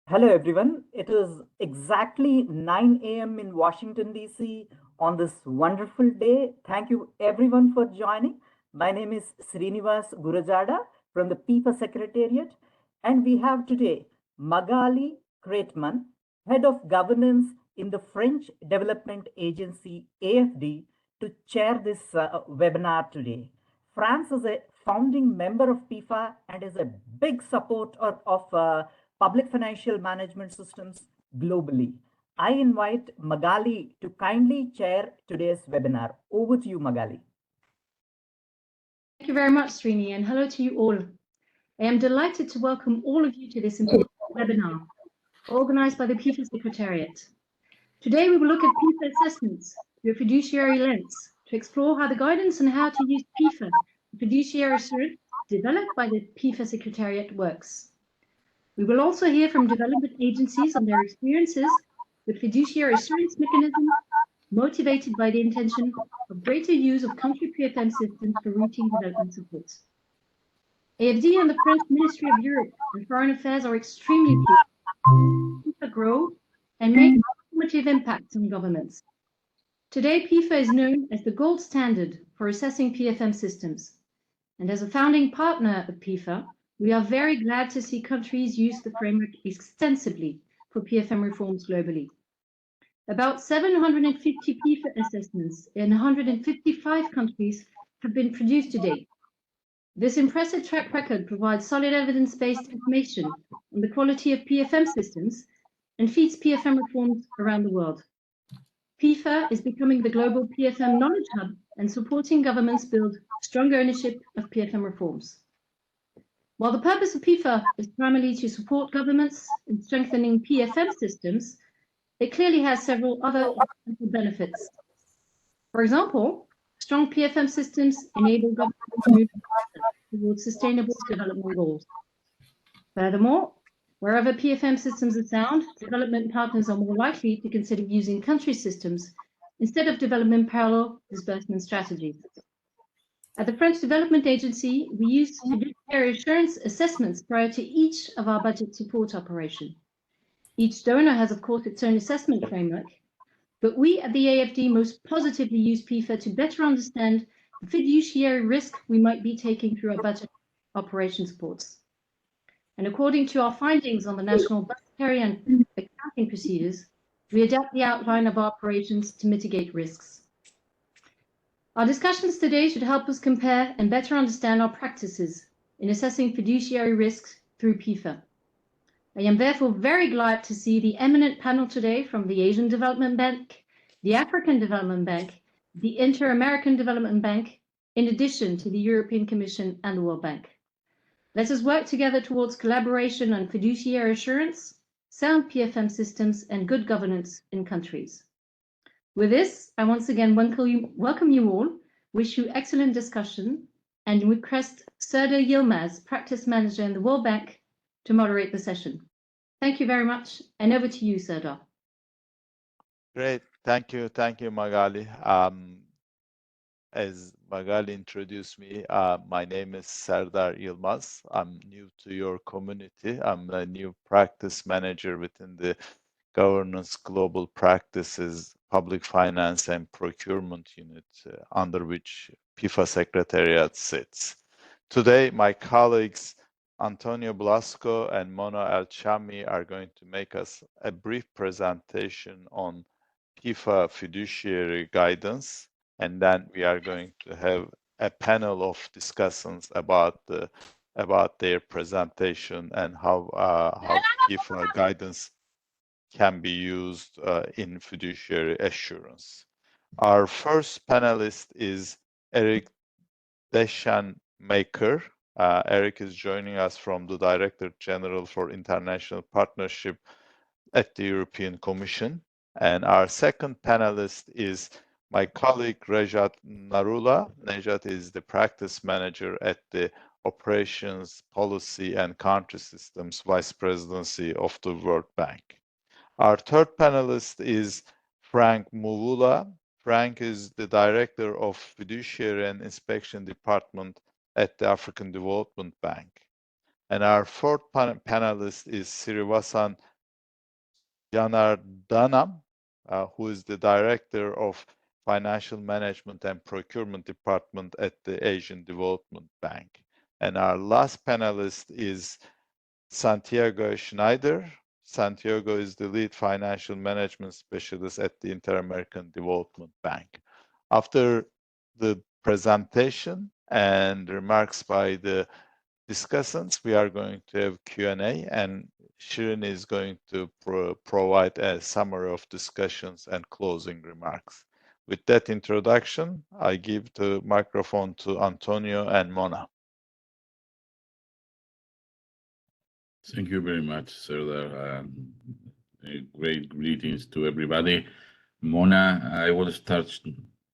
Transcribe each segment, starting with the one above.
Hello, everyone. It is exactly 9 a.m. in Washington, D.C. on this wonderful day. Thank you, everyone, for joining. My name is Srinivas Gurajada from the PEFA Secretariat, and we have today Magali Kretman, Head of Governance in the French Development Agency, AFD, to chair this webinar today. France is a founding member of PEFA and is a big supporter of public financial management systems globally. I invite Magali to kindly chair today's webinar. Over to you, Magali. Thank you very much, Srini, and hello to you all. I am delighted to welcome all of you to this important webinar organized by the PEFA Secretariat. Today, we will look at PEFA assessments through a fiduciary lens to explore how the guidance on how to use PEFA, the fiduciary assurance developed by the PEFA Secretariat, works. We will also hear from development agencies on their experiences with fiduciary assurance mechanisms motivated by the intention of greater use of country PFM systems for routine development support. AFD and the French Ministry of Europe and Foreign Affairs are extremely pleased to grow and make transformative impacts on governments. Today, PEFA is known as the gold standard for assessing PFM systems. And as a founding partner of PEFA, we are very glad to see countries use the framework extensively for PFM reforms globally. About 750 PEFA assessments in 155 countries have been produced to date. This impressive track record provides solid evidence-based information on the quality of PFM systems and feeds PFM reforms around the world. PEFA is becoming the global PFM knowledge hub and supporting governments build strong ownership of PFM reforms. While the purpose of PEFA is primarily to support governments in strengthening PFM systems, it clearly has several other benefits. For example, strong PFM systems enable governments to move towards sustainable development goals. Furthermore, wherever PFM systems are sound, development partners are more likely to consider using country systems instead of developing parallel disbursement strategies. At the French Development Agency, we use fiduciary assurance assessments prior to each of our budget support operations. Each donor has, of course, its own assessment framework, but we at the AFD most positively use PEFA to better understand the fiduciary risk we might be taking through our budget operation supports. And according to our findings on the national budgetary and accounting procedures, we adapt the outline of our operations to mitigate risks. Our discussions today should help us compare and better understand our practices in assessing fiduciary risks through PEFA. I am therefore very glad to see the eminent panel today from the Asian Development Bank, the African Development Bank, the Inter-American Development Bank, in addition to the European Commission and the World Bank. Let us work together towards collaboration on fiduciary assurance, sound PFM systems, and good governance in countries. With this, I once again welcome you all, wish you excellent discussion, and request Serdar Yilmaz, Practice Manager in the World Bank, to moderate the session. Thank you very much, and over to you, Serdar. Great, thank you, Magali. As Magali introduced me, my name is Serdar Yilmaz. I'm new to your community. I'm a new practice manager within the Governance Global Practices, Public Finance and Procurement Unit, under which PEFA Secretariat sits. Today, my colleagues Antonio Blasco and Mona El-Chami are going to make us a brief presentation on PEFA Fiduciary Guidance, and then we are going to have a panel of discussions about their presentation and how PEFA guidance can be used in fiduciary assurance. Our first panelist is Eric Deschanmaker. Eric is joining us from the Director General for International Partnership at the European Commission. And our second panelist is my colleague Rajat Narula. Rajat is the Practice Manager at the Operations, Policy and Country Systems Vice Presidency of the World Bank. Our third panelist is Frank Muvula. Frank is the Director of Fiduciary and Inspection Department at the African Development Bank. And our fourth panelist is Sirivasan Yanar Danam, who is the Director of Financial Management and Procurement Department at the Asian Development Bank. And our last panelist is Santiago Schneider. Santiago is the lead financial management specialist at the Inter-American Development Bank. After the presentation and remarks by the discussants, we are going to have Q&A, and Shirin is going to provide a summary of discussions and closing remarks. With that introduction, I give the microphone to Antonio and Mona. Thank you very much, Serdar. Great greetings to everybody. Mona, I will start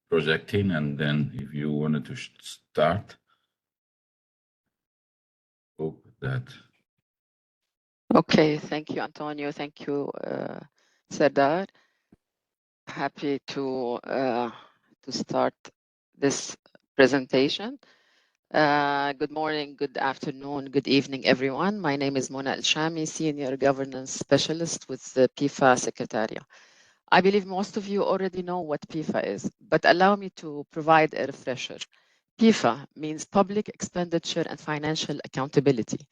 projecting, and then if you wanted to start. Hope that. Okay, thank you, Antonio. Thank you, Serdar. Happy to start this presentation. Good morning, good afternoon, good evening, everyone. My name is Mona Al-Shami, Senior Governance Specialist with the PEFA Secretariat. I believe most of you already know what PEFA is, but allow me to provide a refresher. PEFA means Public Expenditure and Financial Accountability.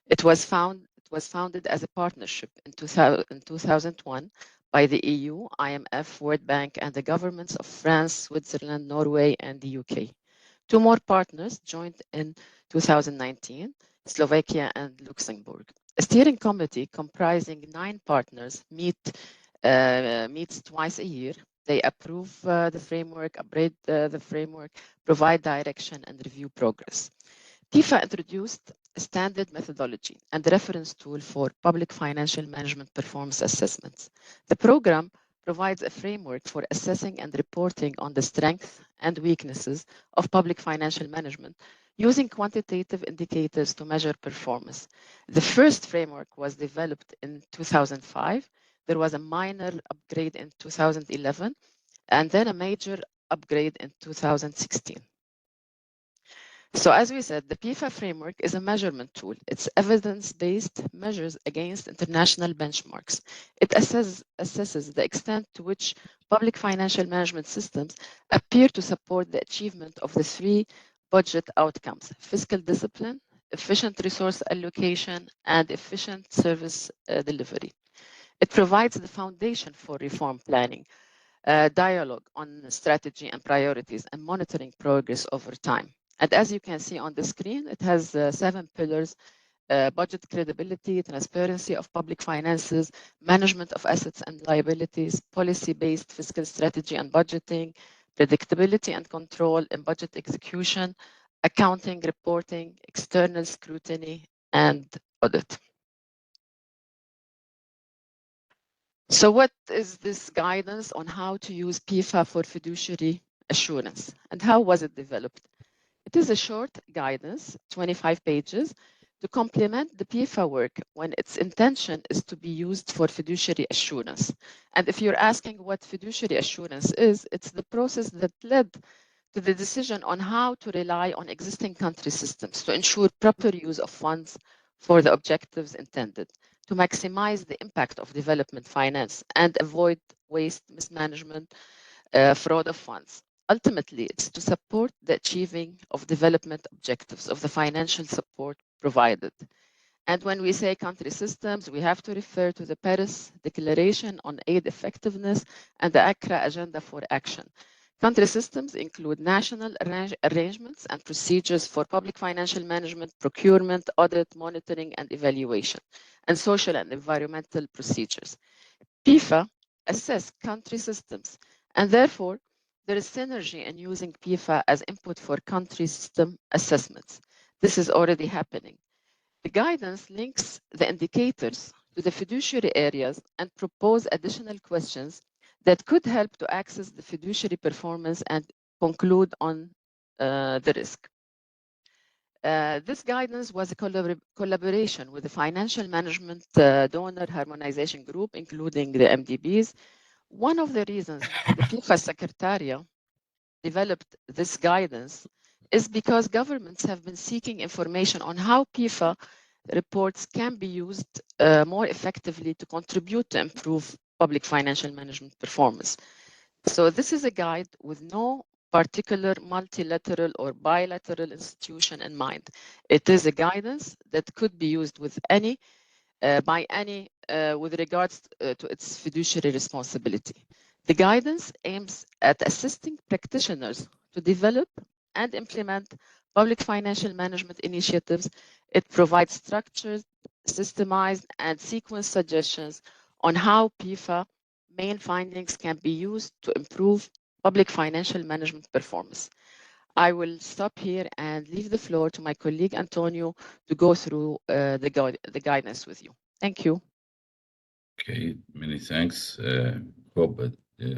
It was founded as a partnership in 2001 by the EU, IMF, World Bank, and the governments of France, Switzerland, Norway, and the UK. Two more partners joined in 2019, Slovakia and Luxembourg. A steering committee comprising 9 partners meets twice a year. They approve the framework, upgrade the framework, provide direction, and review progress. PEFA introduced a standard methodology and reference tool for public financial management performance assessments. The program provides a framework for assessing and reporting on the strengths and weaknesses of public financial management using quantitative indicators to measure performance. The first framework was developed in 2005. There was a minor upgrade in 2011, and then a major upgrade in 2016. So as we said, the PEFA framework is a measurement tool. It's evidence-based measures against international benchmarks. It assesses the extent to which public financial management systems appear to support the achievement of the 3 budget outcomes: fiscal discipline, efficient resource allocation, and efficient service delivery. It provides the foundation for reform planning, dialogue on strategy and priorities, and monitoring progress over time. And as you can see on the screen, it has 7 pillars: budget credibility, transparency of public finances, management of assets and liabilities, policy-based fiscal strategy and budgeting, predictability and control in budget execution, accounting, reporting, external scrutiny, and audit. So what is this guidance on how to use PEFA for fiduciary assurance, and how was it developed? It is a short guidance, 25 pages, to complement the PEFA work when its intention is to be used for fiduciary assurance. And if you're asking what fiduciary assurance is, it's the process that led to the decision on how to rely on existing country systems to ensure proper use of funds for the objectives intended, to maximize the impact of development finance and avoid waste, mismanagement, fraud of funds. Ultimately, it's to support the achieving of development objectives of the financial support provided. And when we say country systems, we have to refer to the Paris Declaration on Aid Effectiveness and the Accra Agenda for Action. Country systems include national arrangements and procedures for public financial management, procurement, audit, monitoring, and evaluation, and social and environmental procedures. PEFA assess country systems, and therefore, there is synergy in using PEFA as input for country system assessments. This is already happening. The guidance links the indicators to the fiduciary areas and propose additional questions that could help to access the fiduciary performance and conclude on the risk. This guidance was a collaboration with the Financial Management Donor Harmonization Group, including the MDBs. One of the reasons why the PEFA Secretariat developed this guidance is because governments have been seeking information on how PEFA reports can be used more effectively to contribute to improve public financial management performance. So this is a guide with no particular multilateral or bilateral institution in mind. It is a guidance that could be used with any, by any, with regards to its fiduciary responsibility. The guidance aims at assisting practitioners to develop and implement public financial management initiatives. It provides structured, systemized, and sequenced suggestions on how PEFA main findings can be used to improve public financial management performance. I will stop here and leave the floor to my colleague Antonio to go through the guidance with you. Thank you. Okay, many thanks. Bob,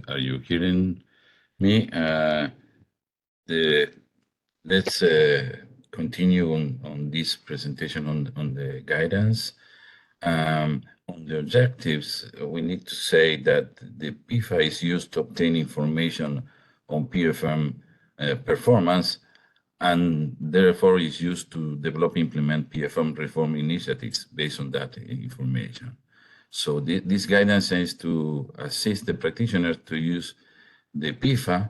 are you hearing me? Let's continue on this presentation on the guidance. On the objectives, we need to say that the PEFA is used to obtain information on PFM performance, and therefore is used to develop, implement PFM reform initiatives based on that information. So this guidance aims to assist the practitioners to use the PEFA.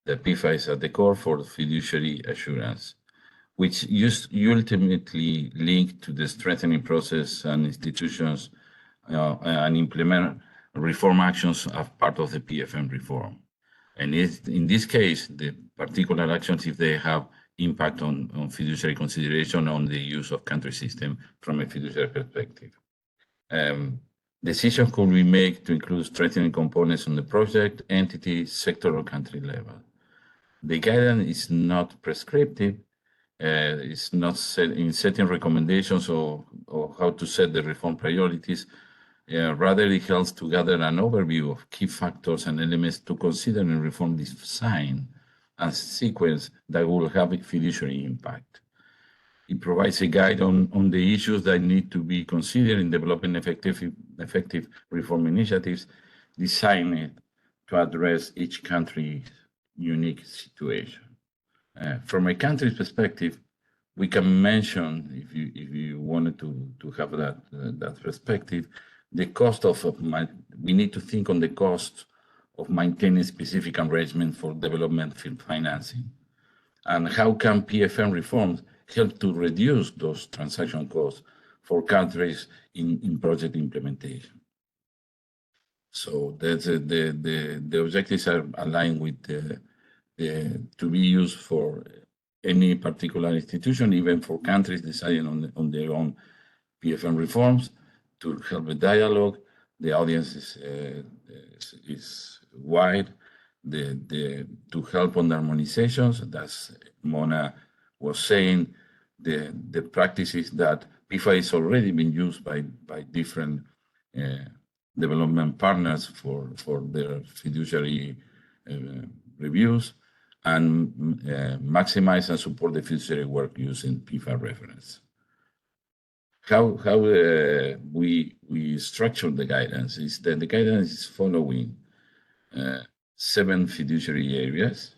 The PEFA is at the core for fiduciary assurance, which ultimately link to the strengthening process and institutions and implement reform actions as part of the PFM reform. And in this case, the particular actions, if they have impact on fiduciary consideration on the use of country system from a fiduciary perspective. Decisions could be made to include strengthening components on the project, entity, sector, or country level. The guidance is not prescriptive. It's not set in setting recommendations or how to set the reform priorities. Rather, it helps to gather an overview of key factors and elements to consider in reform design and sequence that will have a fiduciary impact. It provides a guide on the issues that need to be considered in developing effective reform initiatives designed to address each country's unique situation. From a country's perspective, we can mention, if you wanted to have that perspective, the cost we need to think on the cost of maintaining specific arrangement for development financing, and how can PFM reforms help to reduce those transaction costs for countries in project implementation. So that's the objectives are aligned with to be used for any particular institution, even for countries deciding on their own PFM reforms, to help the dialogue. The audience is wide. To help on the harmonizations, that's Mona was saying, the practices that PEFA is already been used by different development partners for their fiduciary reviews, and maximize and support the fiduciary work using PEFA reference. How we structure the guidance is that the guidance is following 7 fiduciary areas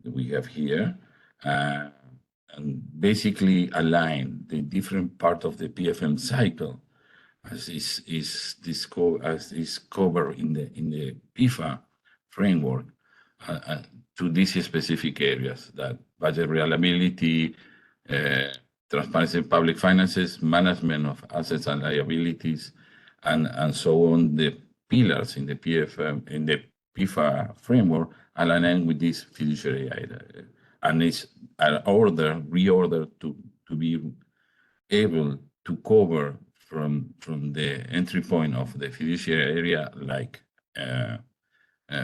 that we have here, and basically align the different part of the PFM cycle as is covered in the PEFA framework to these specific areas: that budget reliability, transparency in public finances, management of assets and liabilities, and so on. The pillars in the PEFA framework align with this fiduciary area, and it's reordered to be able to cover from the entry point of the fiduciary area, like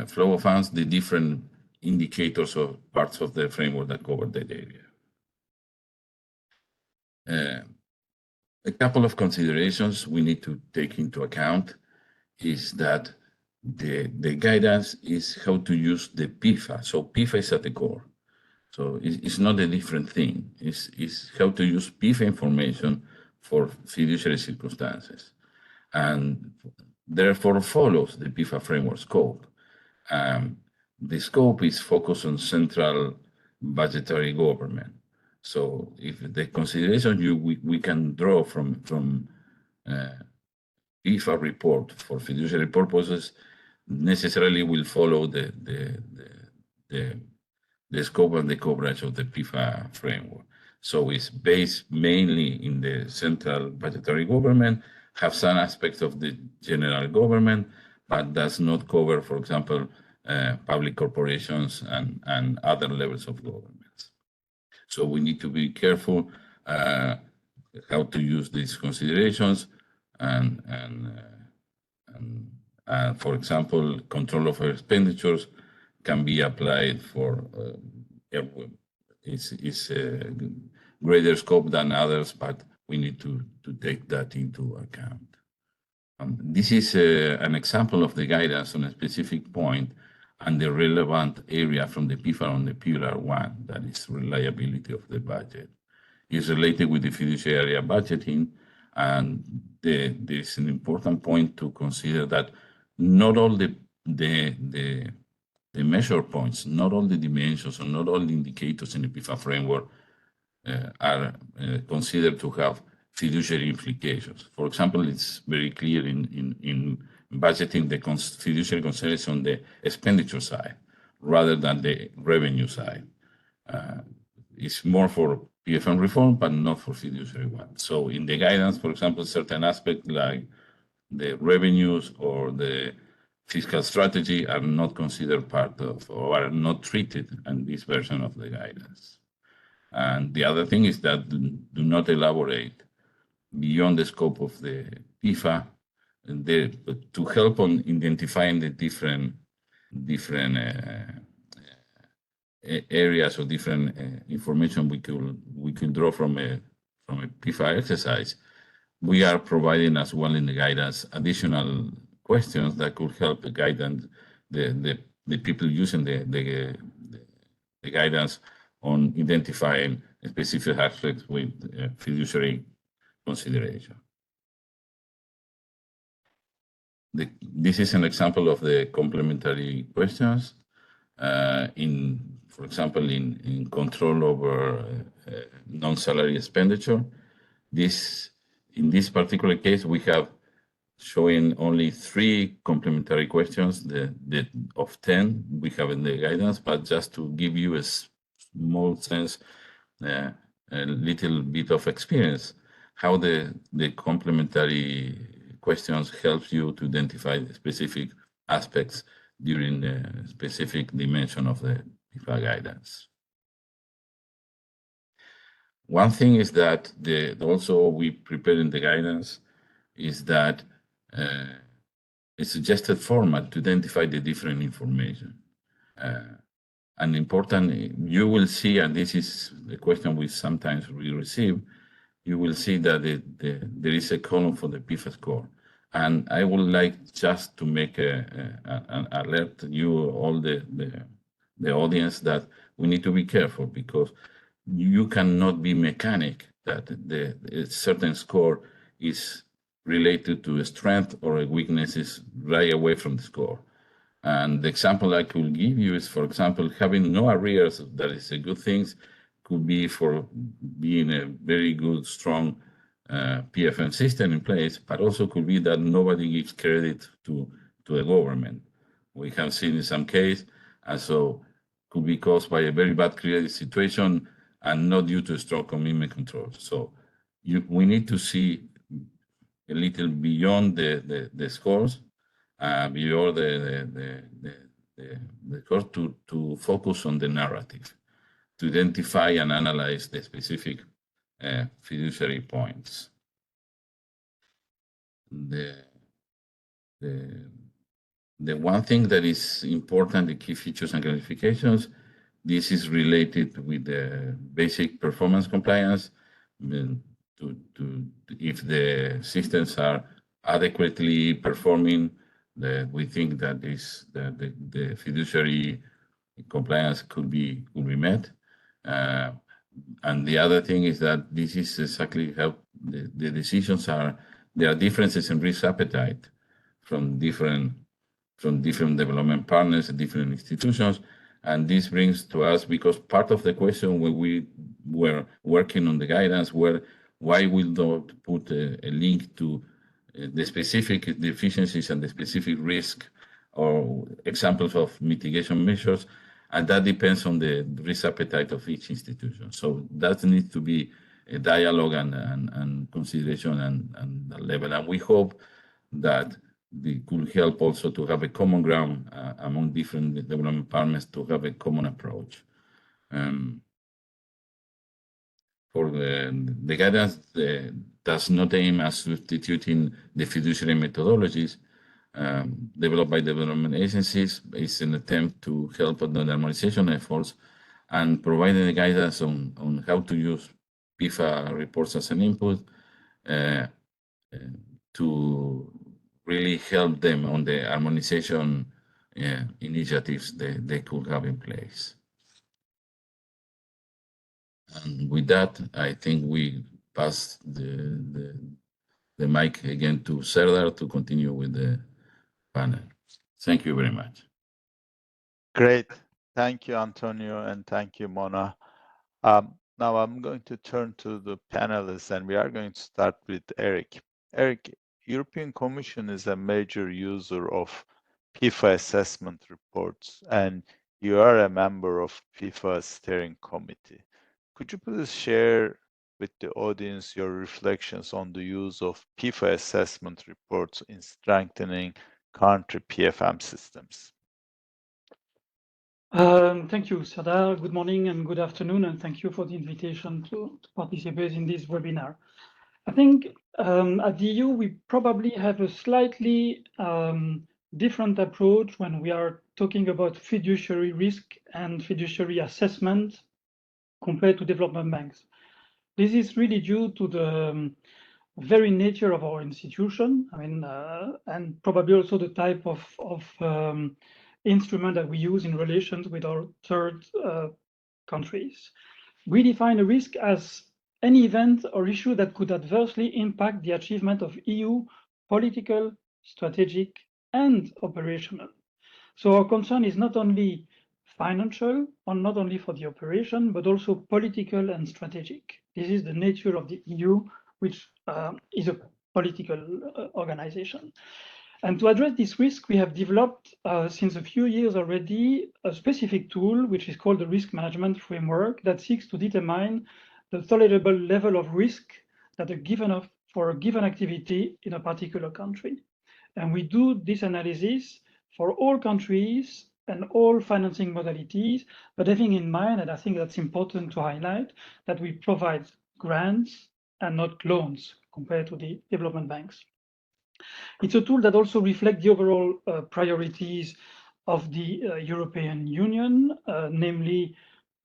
flow of funds, the different indicators or parts of the framework that cover that area. A couple of considerations we need to take into account is that the guidance is how to use the PEFA. So PEFA is at the core. So it's not a different thing. It's how to use PEFA information for fiduciary circumstances, and therefore follows the PEFA framework scope. The scope is focused on central budgetary government. So if the consideration we can draw from PEFA report for fiduciary purposes necessarily will follow the scope and the coverage of the PEFA framework. So it's based mainly in the central budgetary government, have some aspects of the general government, but does not cover, for example, public corporations and other levels of governments. So we need to be careful how to use these considerations and for example, control of expenditures can be applied for it's greater scope than others, but we need to take that into account. This is an example of the guidance on a specific point and the relevant area from the PEFA on the Pillar 1, that is reliability of the budget. Is related with the fiduciary budgeting, and there's an important point to consider that not all the measure points, not all the dimensions, or not all the indicators in the PEFA framework are considered to have fiduciary implications. For example, it's very clear in budgeting the fiduciary consideration on the expenditure side rather than the revenue side. It's more for PFM reform, but not for fiduciary one. So in the guidance, for example, certain aspects like the revenues or the fiscal strategy are not considered part of or are not treated in this version of the guidance. And the other thing is that do not elaborate beyond the scope of the PEFA to help on identifying the different areas or different information we could draw from a PEFA exercise. We are providing as well in the guidance additional questions that could help the guidance the people using the guidance on identifying specific aspects with fiduciary consideration. This is an example of the complementary questions for example, in control over non-salary expenditure. In this particular case, we have showing only 3 complementary questions of 10 we have in the guidance, but just to give you a small sense, a little bit of experience, how the complementary questions help you to identify the specific aspects during the specific dimension of the PEFA guidance. One thing is that also we prepare in the guidance is that a suggested format to identify the different information. And important, you will see, and this is the question we sometimes receive, you will see that there is a column for the PEFA score. And I would like just to make an alert you, all the audience, that we need to be careful because you cannot be mechanic that a certain score is related to a strength or a weaknesses right away from the score. And the example I could give you is, for example, having no arrears, that is a good thing, could be for being a very good, strong PFM system in place, but also could be that nobody gives credit to the government. We have seen in some case, and so could be caused by a very bad credit situation and not due to strong commitment control. So we need to see a little beyond the scores, beyond the scores to focus on the narrative, to identify and analyze the specific fiduciary points. The one thing that is important, the key features and classifications, this is related with the basic performance compliance. If the systems are adequately performing, we think that the fiduciary compliance could be met. And the other thing is that this is exactly how the decisions are. There are differences in risk appetite from different development partners and different institutions, And this brings to us, because part of the question when we were working on the guidance were, why we don't put a link to the specific deficiencies and the specific risk or examples of mitigation measures, and that depends on the risk appetite of each institution. So that needs to be a dialogue and consideration and level. And we hope that it could help also to have a common ground among different development partners to have a common approach. For the guidance does not aim at substituting the fiduciary methodologies developed by development agencies. It's an attempt to help on the normalization efforts and providing the guidance on how to use PEFA reports as an input to really help them on the harmonization initiatives they could have in place. And with that, I think we pass the mic again to Serdar to continue with the panel. Thank you very much. Great. Thank you, Antonio, and thank you, Mona. Now I'm going to turn to the panelists, and we are going to start with Eric. Eric, European Commission is a major user of PEFA assessment reports, and you are a member of PEFA steering committee. Could you please share with the audience your reflections on the use of PEFA assessment reports in strengthening country PFM systems? Thank you, Serdar. Good morning and good afternoon, and thank you for the invitation to participate in this webinar. I think at the EU, we probably have a slightly different approach when we are talking about fiduciary risk and fiduciary assessment compared to development banks. This is really due to the very nature of our institution, and probably also the type of instrument that we use in relations with our third countries. We define a risk as any event or issue that could adversely impact the achievement of EU political, strategic, and operational. So our concern is not only financial, or not only for the operation, but also political and strategic. This is the nature of the EU, which is a political organization. And to address this risk, we have developed since a few years already a specific tool, which is called the risk management framework, that seeks to determine the tolerable level of risk that for a given activity in a particular country. And we do this analysis for all countries and all financing modalities, but having in mind, and I think that's important to highlight, that we provide grants and not loans compared to the development banks. It's a tool that also reflects the overall priorities of the European Union, namely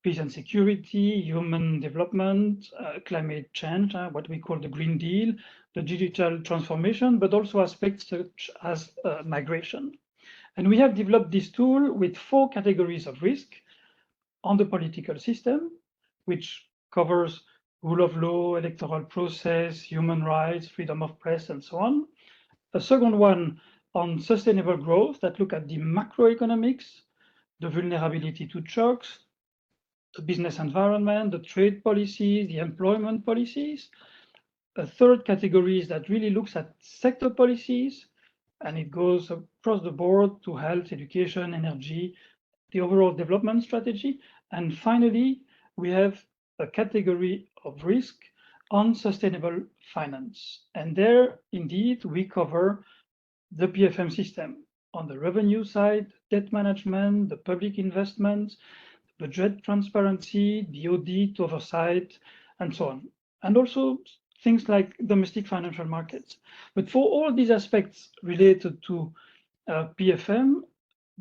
peace and security, human development, climate change, what we call the Green Deal, the digital transformation, but also aspects such as migration. And we have developed this tool with 4 categories of risk on the political system, which covers rule of law, electoral process, human rights, freedom of press, and so on. A second one on sustainable growth that look at the macroeconomics, the vulnerability to shocks, the business environment, the trade policies, the employment policies. A third category is that really looks at sector policies, and it goes across the board to health, education, energy, the overall development strategy. And finally, we have a category of risk on sustainable finance. And there, indeed, we cover the PFM system on the revenue side, debt management, the public investments, budget transparency, the audit oversight, and so on. And also things like domestic financial markets. But for all these aspects related to PFM,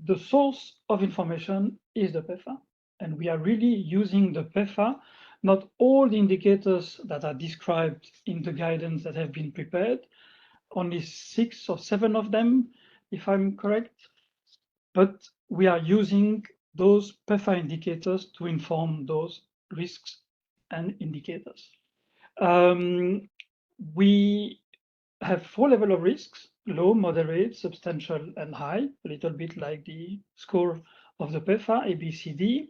the source of information is the PEFA. And we are really using the PEFA, not all the indicators that are described in the guidance that have been prepared, only 6 or 7 of them, if I'm correct. But we are using those PEFA indicators to inform those risks and indicators. We have 4 levels of risks: low, moderate, substantial, and high, a little bit like the score of the PEFA, ABCD.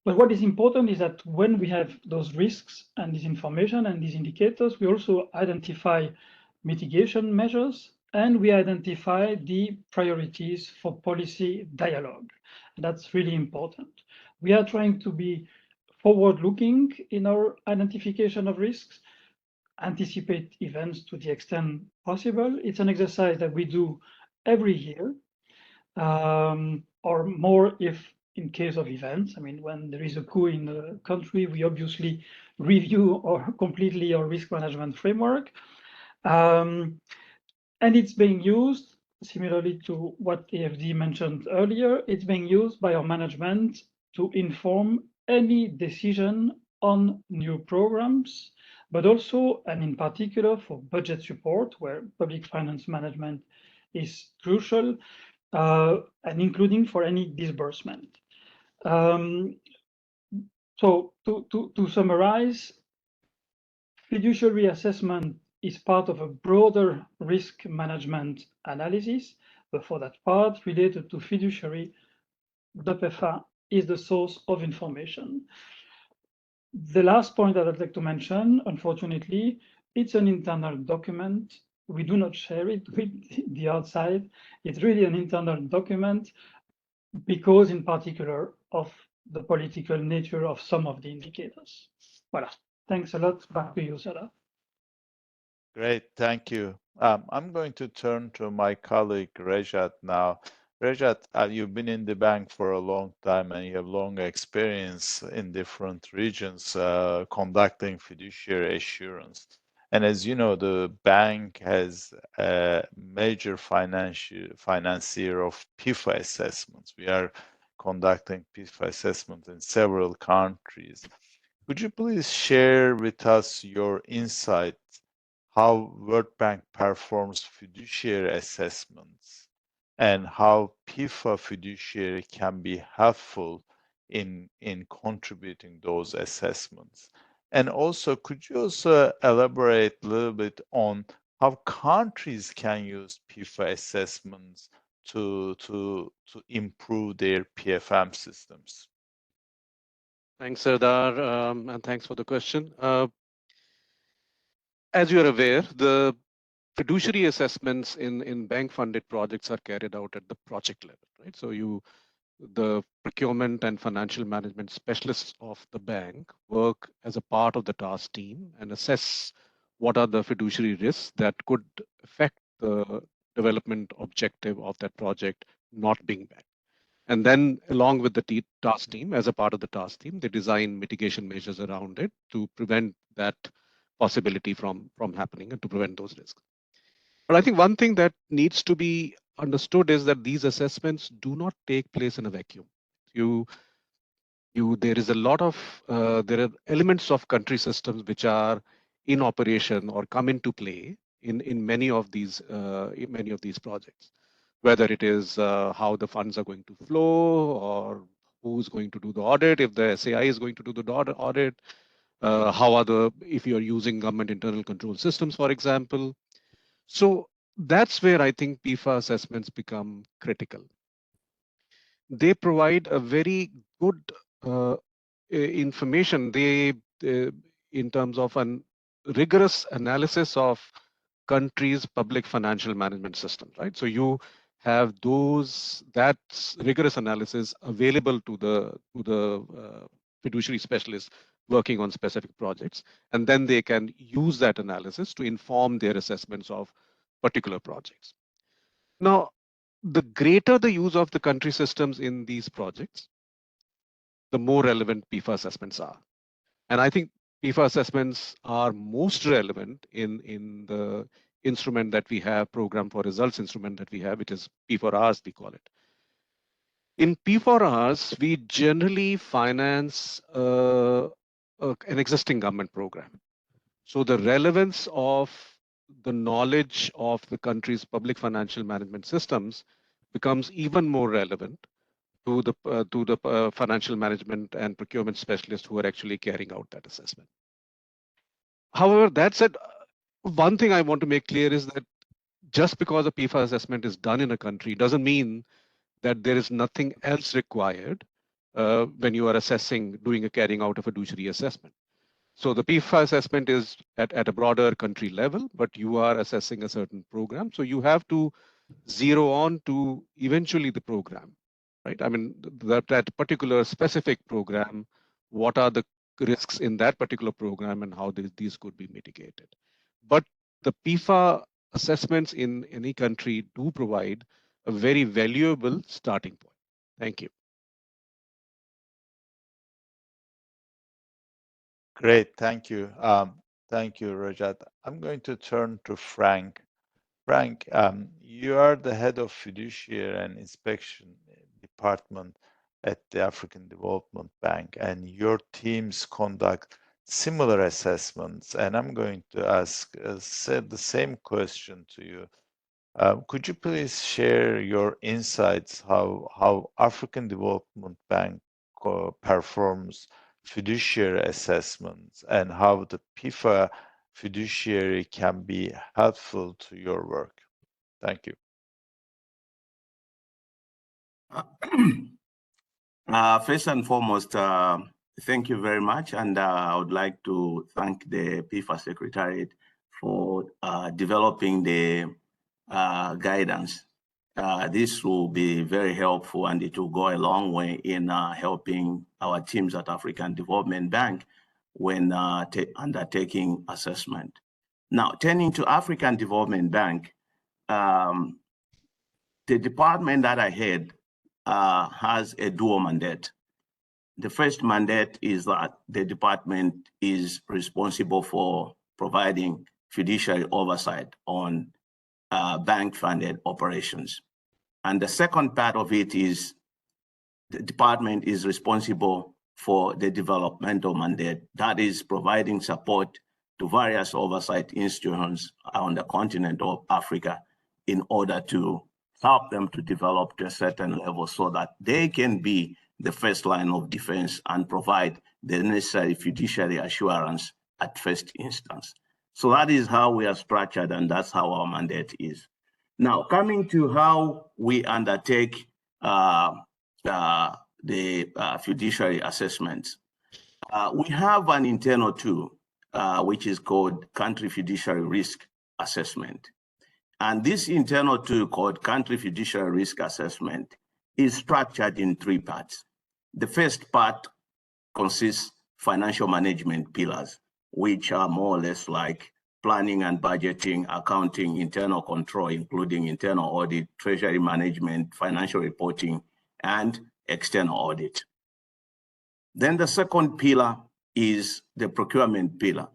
But what is important is that when we have those risks and this information and these indicators, we also identify mitigation measures and we identify the priorities for policy dialogue. That's really important. We are trying to be forward-looking in our identification of risks, anticipate events to the extent possible. It's an exercise that we do every year, or more if in case of events. I mean, when there is a coup in the country, we obviously review completely our risk management framework. And it's being used, similarly to what AFD mentioned earlier, it's being used by our management to inform any decision on new programs, but also, and in particular, for budget support, where public finance management is crucial, and including for any disbursement. So to summarize, fiduciary assessment is part of a broader risk management analysis, but for that part related to fiduciary, the PEFA is the source of information. The last point that I'd like to mention, unfortunately, it's an internal document. We do not share it with the outside. It's really an internal document because in particular of the political nature of some of the indicators. Voilà. Thanks a lot. Back to you, Sarah. Great, thank you. I'm going to turn to my colleague Rejat now. Rejat, you've been in the bank for a long time and you have long experience in different regions conducting fiduciary assurance. And as you know, the bank has a major financier of PEFA assessments. We are conducting PEFA assessment in several countries. Could you please share with us your insight how World Bank performs fiduciary assessments and how PEFA fiduciary can be helpful in contributing those assessments? And also, could you also elaborate a little bit on how countries can use PEFA assessments to improve their PFM systems? Thanks, Sardar, and thanks for the question. As you are aware, the fiduciary assessments in bank-funded projects are carried out at the project level, right? So the procurement and financial management specialists of the bank work as a part of the task team and assess what are the fiduciary risks that could affect the development objective of that project not being met. And then along with the task team, as a part of the task team, they design mitigation measures around it to prevent that possibility from happening and to prevent those risks. But I think one thing that needs to be understood is that these assessments do not take place in a vacuum. There is a lot of, there are elements of country systems which are in operation or come into play in many of these projects, whether it is how the funds are going to flow or who's going to do the audit, if the SAI is going to do the audit, if you're using government internal control systems, for example. So that's where I think PEFA assessments become critical. They provide a very good information. In terms of a rigorous analysis of countries' public financial management systems, right? So you have that rigorous analysis available to the fiduciary specialists working on specific projects, and then they can use that analysis to inform their assessments of particular projects. Now, the greater the use of the country systems in these projects, the more relevant PEFA assessments are. And I think PEFA assessments are most relevant in the instrument that we have, Program for Results instrument that we have, which is P4Rs, we call it. In P4Rs, we generally finance an existing government program. So the relevance of the knowledge of the country's public financial management systems becomes even more relevant to the financial management and procurement specialists who are actually carrying out that assessment. However, that said, one thing I want to make clear is that just because a PEFA assessment is done in a country doesn't mean that there is nothing else required when you are carrying out a fiduciary assessment. So the PEFA assessment is at a broader country level, but you are assessing a certain program. So you have to zero on to eventually the program, right? I mean, that particular specific program, what are the risks in that particular program and how these could be mitigated. But the PEFA assessments in any country do provide a very valuable starting point. Thank you. Great, thank you. Thank you, Rajat. I'm going to turn to Frank. Frank, you are the head of fiduciary and inspection department at the African Development Bank, and your teams conduct similar assessments. And I'm going to ask the same question to you. Could you please share your insights how African Development Bank performs fiduciary assessments and how the PEFA fiduciary can be helpful to your work? Thank you. First and foremost, thank you very much. And I would like to thank the PEFA Secretariat for developing the guidance. This will be very helpful, and it will go a long way in helping our teams at African Development Bank when undertaking assessment. Now, turning to African Development Bank, the department that I head has a dual mandate. The first mandate is that the department is responsible for providing fiduciary oversight on bank-funded operations. And the second part of it is the department is responsible for the developmental mandate, that is providing support to various oversight institutions on the continent of Africa in order to help them to develop to a certain level so that they can be the first line of defense and provide the necessary fiduciary assurance at first instance. So that is how we are structured, and that's how our mandate is. Now, coming to how we undertake the fiduciary assessments, we have an internal tool which is called Country Fiduciary Risk Assessment. And this internal tool called Country Fiduciary Risk Assessment is structured in three parts. The first part consists financial management pillars, which are more or less like planning and budgeting, accounting, internal control, including internal audit, treasury management, financial reporting, and external audit. Then the second pillar is the procurement pillar.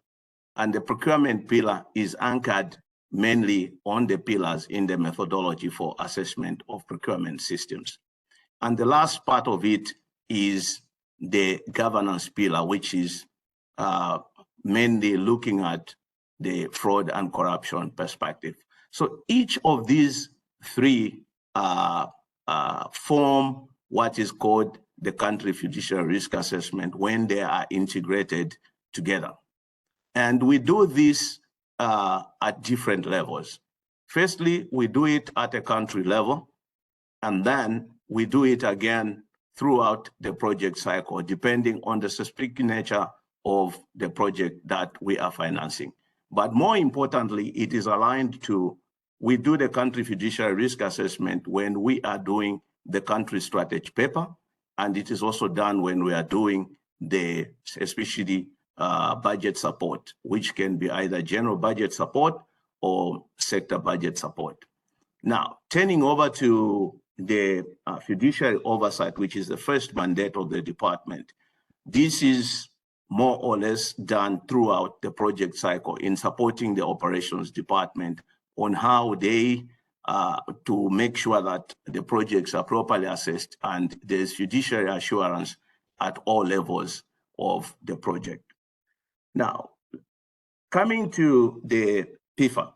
And the procurement pillar is anchored mainly on the pillars in the methodology for assessment of procurement systems. And the last part of it is the governance pillar, which is mainly looking at the fraud and corruption perspective. So each of these three form what is called the Country Fiduciary Risk Assessment when they are integrated together. And we do this at different levels. Firstly, we do it at a country level, and then we do it again throughout the project cycle, depending on the specific nature of the project that we are financing. But more importantly, it is aligned to, we do the Country Fiduciary Risk Assessment when we are doing the country strategy paper, and it is also done when we are doing the, especially budget support, which can be either general budget support or sector budget support. Now, turning over to the fiduciary oversight, which is the first mandate of the department. This is more or less done throughout the project cycle in supporting the operations department on how they, to make sure that the projects are properly assessed and there's fiduciary assurance at all levels of the project. Now, coming to the PEFA,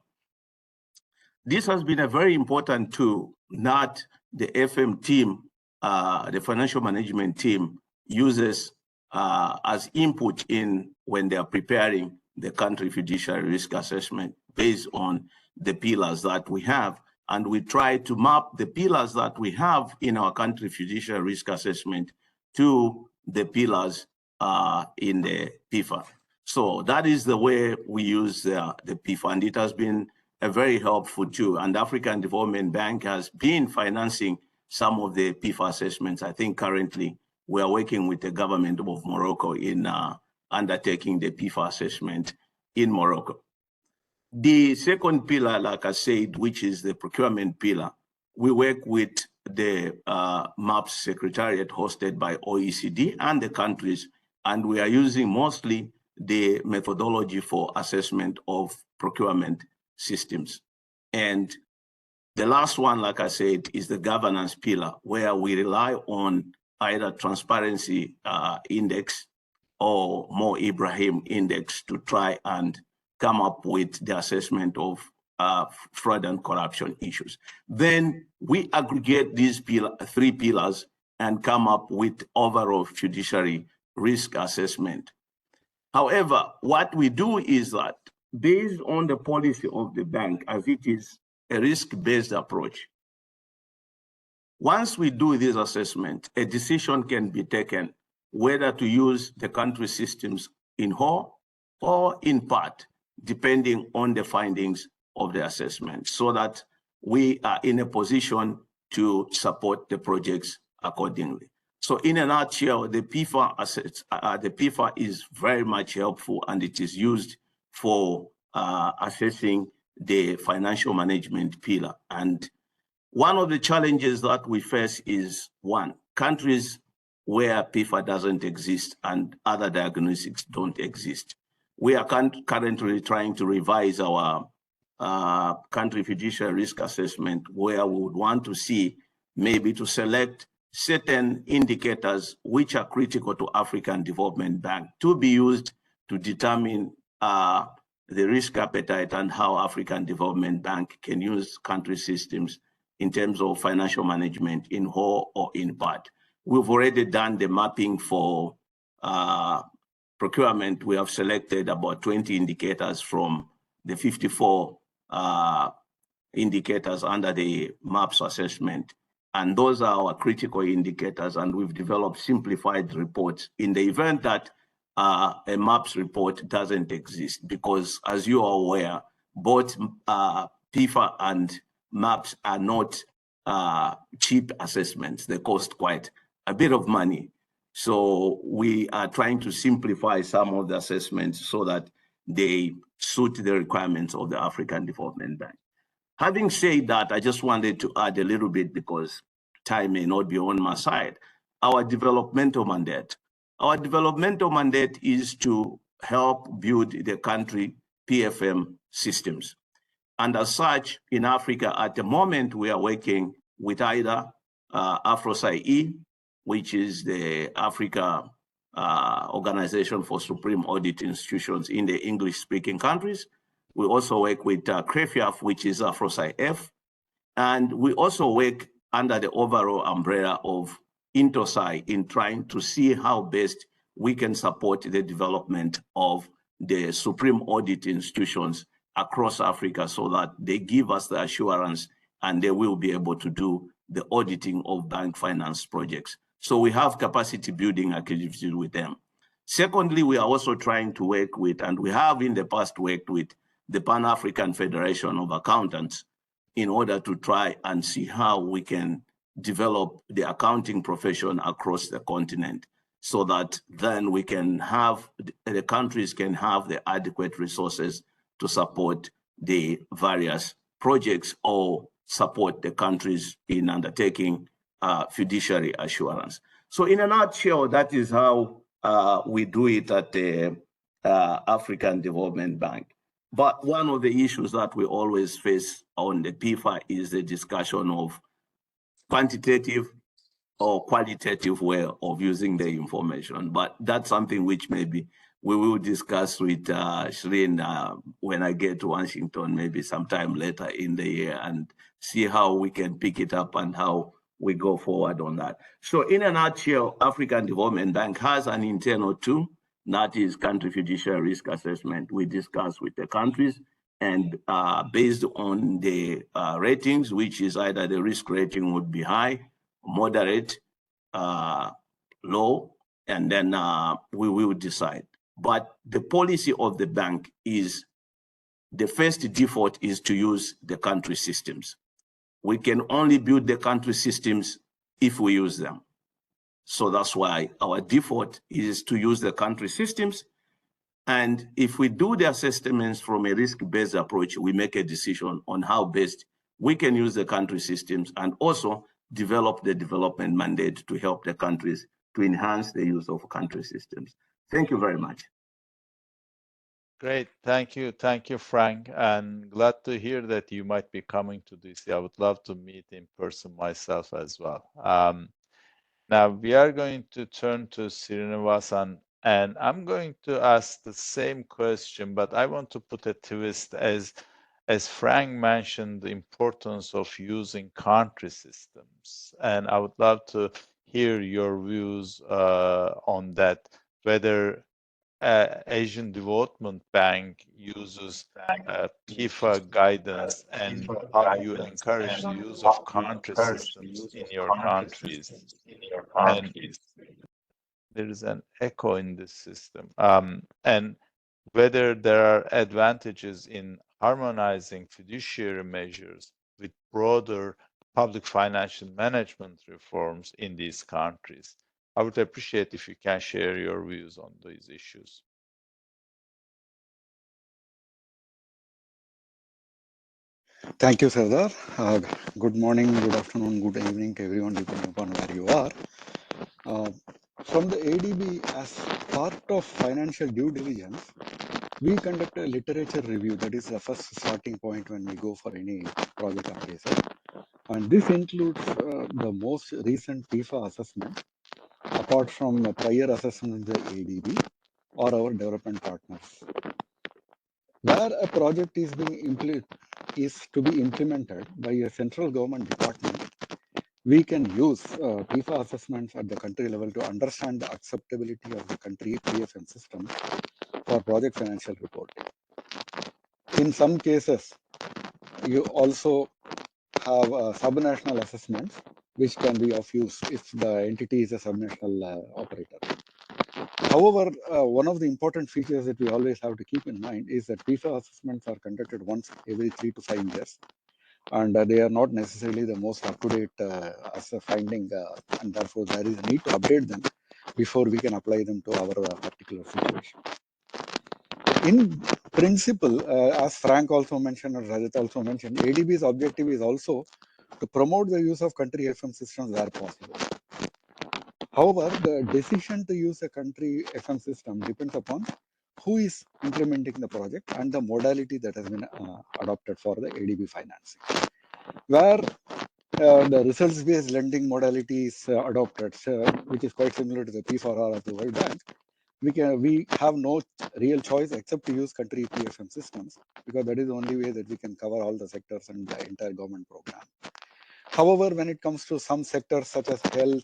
this has been a very important tool that the FM team, the financial management team, uses as input in when they are preparing the country fiduciary risk assessment based on the pillars that we have and we try to map the pillars that we have in our country fiduciary risk assessment to the pillars in the PEFA. So that is the way we use the PEFA, and it has been a very helpful tool. And African Development Bank has been financing some of the PEFA assessments. I think currently we are working with the government of Morocco in undertaking the PEFA assessment in Morocco. The second pillar, like I said, which is the procurement pillar, we work with the MAPS Secretariat hosted by OECD and the countries, and we are using mostly the methodology for assessment of procurement systems. And the last one, like I said, is the governance pillar, where we rely on either transparency index or Mo Ibrahim index to try and come up with the assessment of fraud and corruption issues. Then we aggregate these three pillars and come up with overall fiduciary risk assessment. However, what we do is that based on the policy of the bank, as it is a risk-based approach, once we do this assessment, a decision can be taken whether to use the country systems in whole or in part, depending on the findings of the assessment, so that we are in a position to support the projects accordingly. So in a nutshell, the PEFA the PEFA is very much helpful, and it is used for assessing the financial management pillar. And one of the challenges that we face is, one, countries where PEFA doesn't exist and other diagnostics don't exist. We are currently trying to revise our country fiduciary risk assessment, where we would want to see maybe to select certain indicators which are critical to African Development Bank to be used to determine the risk appetite and how African Development Bank can use country systems in terms of financial management in whole or in part. We've already done the mapping for procurement. We have selected about 20 indicators from the 54 indicators under the MAPS assessment. And those are our critical indicators, and we've developed simplified reports in the event that a MAPS report doesn't exist, because as you are aware, both PEFA and MAPS are not cheap assessments. They cost quite a bit of money. So we are trying to simplify some of the assessments so that they suit the requirements of the African Development Bank. Having said that, I just wanted to add a little bit, because time may not be on my side, our developmental mandate. Our developmental mandate is to help build the country PFM systems. And as such, in Africa, at the moment, we are working with either AfroSci-E, which is the Africa Organization for Supreme Audit Institutions in the English-speaking countries. We also work with CREFIAF, which is AfroSci-F. And we also work under the overall umbrella of INTOSCI in trying to see how best we can support the development of the Supreme Audit institutions across Africa, so that they give us the assurance and they will be able to do the auditing of bank finance projects. So we have capacity building activities with them. Secondly, we are also trying to work with, and we have in the past worked with, the Pan-African Federation of Accountants in order to try and see how we can develop the accounting profession across the continent, so that then we can have, the countries can have the adequate resources to support the various projects or support the countries in undertaking fiduciary assurance. So in a nutshell, that is how we do it at the African Development Bank. But one of the issues that we always face on the PEFA is the discussion of quantitative or qualitative way of using the information. But that's something which maybe we will discuss with Shireen when I get to Washington, maybe sometime later in the year, and see how we can pick it up and how we go forward on that. So in a nutshell, African Development Bank has an internal tool, that is country fiduciary risk assessment. We discuss with the countries, and based on the ratings, which is either the risk rating would be high, moderate, low, and then we will decide. But the policy of the bank is the first default is to use the country systems. We can only build the country systems if we use them. So that's why our default is to use the country systems. And if we do the assessments from a risk-based approach, we make a decision on how best we can use the country systems and also develop the development mandate to help the countries to enhance the use of country systems. Thank you very much. Great, thank you, Frank, and glad to hear that you might be coming to DC. I would love to meet in person myself as well. Now we are going to turn to Srinivasan, and I'm going to ask the same question, but I want to put a twist as Frank mentioned the importance of using country systems, and I would love to hear your views on that, whether Asian Development Bank uses PEFA guidance and how you encourage the use of country systems in your countries. And there is an echo in this system. And whether there are advantages in harmonizing fiduciary measures with broader public financial management reforms in these countries. I would appreciate if you can share your views on these issues. Thank you, Sardar. Good morning, good afternoon, good evening to everyone, depending upon where you are. From the ADB, as part of financial due diligence, we conduct a literature review. That is the first starting point when we go for any project appraisal. And this includes the most recent PEFA assessment, apart from the prior assessment in the ADB or our development partners. Where a project is to be implemented by a central government department, we can use PEFA assessments at the country level to understand the acceptability of the country PFM system for project financial reporting. In some cases, you also have subnational assessments, which can be of use if the entity is a subnational operator. However, one of the important features that we always have to keep in mind is that PEFA assessments are conducted once every 3 to 5 years, and they are not necessarily the most up-to-date as a finding, and therefore there is a need to update them before we can apply them to our particular situation. In principle, as Frank also mentioned, or Rajat also mentioned, ADB's objective is also to promote the use of country FM systems where possible. However, the decision to use a country FM system depends upon who is implementing the project and the modality that has been adopted for the ADB financing. Where the results-based lending modality is adopted, which is quite similar to the PEFA of the World Bank, we have no real choice except to use country PFM systems, because that is the only way that we can cover all the sectors and the entire government program. However, when it comes to some sectors such as health,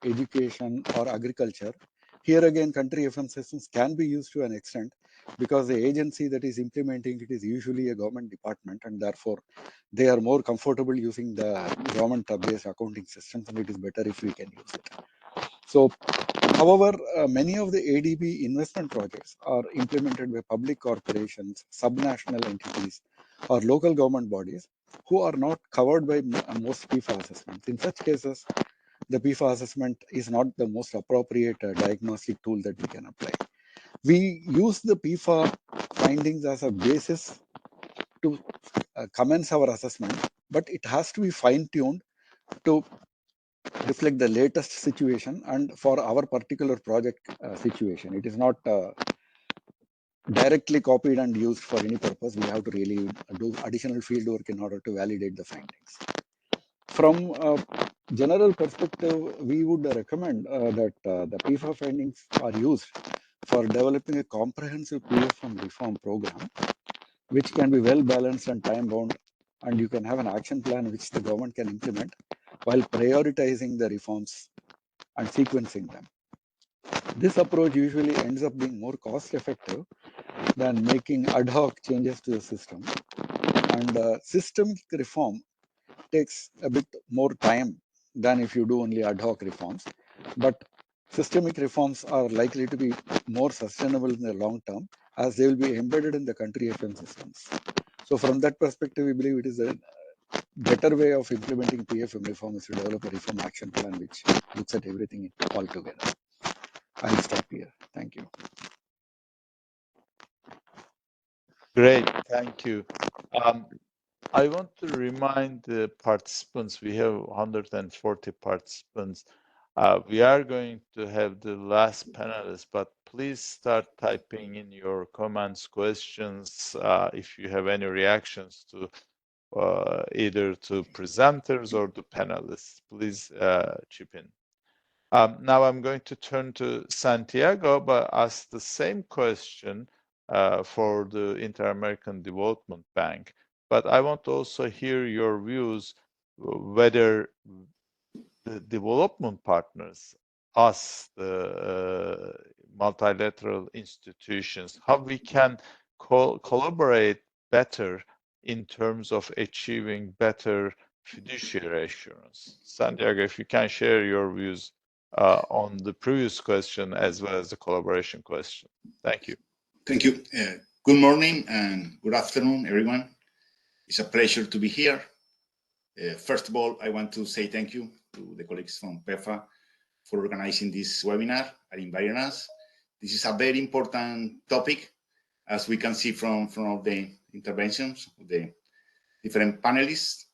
education, or agriculture, here again country FM systems can be used to an extent, because the agency that is implementing it is usually a government department, and therefore they are more comfortable using the government-based accounting systems, and it is better if we can use it. So, however, many of the ADB investment projects are implemented by public corporations, subnational entities, or local government bodies who are not covered by most PEFA assessments. In such cases, the PEFA assessment is not the most appropriate diagnostic tool that we can apply. We use the PEFA findings as a basis to commence our assessment, but it has to be fine-tuned to reflect the latest situation and for our particular project situation. It is not directly copied and used for any purpose. We have to really do additional field work in order to validate the findings. From a general perspective, we would recommend that the PEFA findings are used for developing a comprehensive PFM reform program, which can be well balanced and time bound, and you can have an action plan which the government can implement while prioritizing the reforms and sequencing them. This approach usually ends up being more cost effective than making ad hoc changes to the system. And systemic reform takes a bit more time than if you do only ad hoc reforms. But systemic reforms are likely to be more sustainable in the long term, as they will be embedded in the country FM systems. So from that perspective, we believe it is a better way of implementing PFM reform is to develop a reform action plan which looks at everything all together. I'll stop here. Thank you. Great, thank you. I want to remind the participants, we have 140 participants. We are going to have the last panelist, but please start typing in your comments, questions, if you have any reactions to either to presenters or the panelists. Please chip in. Now I'm going to turn to Santiago, but ask the same question for the Inter-American Development Bank. But I want to also hear your views whether the development partners, us, the multilateral institutions, how we can collaborate better in terms of achieving better fiduciary assurance. Santiago, if you can share your views on the previous question as well as the collaboration question. Thank you. Thank you. Good morning and good afternoon, everyone. It's a pleasure to be here. First of all, I want to say thank you to the colleagues from PEFA for organizing this webinar and inviting us. This is a very important topic, as we can see from all the interventions of the different panelists.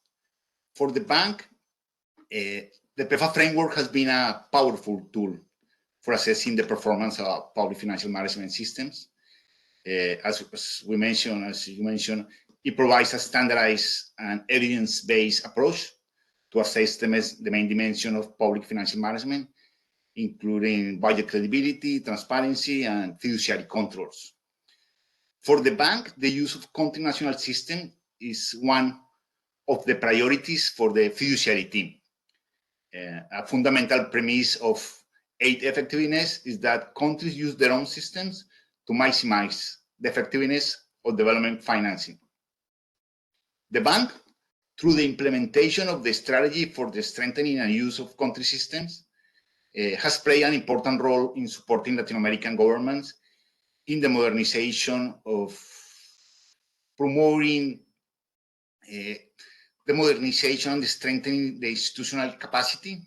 For the bank, the PEFA framework has been a powerful tool for assessing the performance of public financial management systems. As you mentioned, it provides a standardized and evidence-based approach to assess the main dimension of public financial management, including budget credibility, transparency, and fiduciary controls. For the bank, the use of country national system is one of the priorities for the fiduciary team. A fundamental premise of aid effectiveness is that countries use their own systems to maximize the effectiveness of development financing. The bank, through the implementation of the strategy for the strengthening and use of country systems, has played an important role in supporting Latin American governments in the modernization of promoting the modernization and the strengthening the institutional capacity.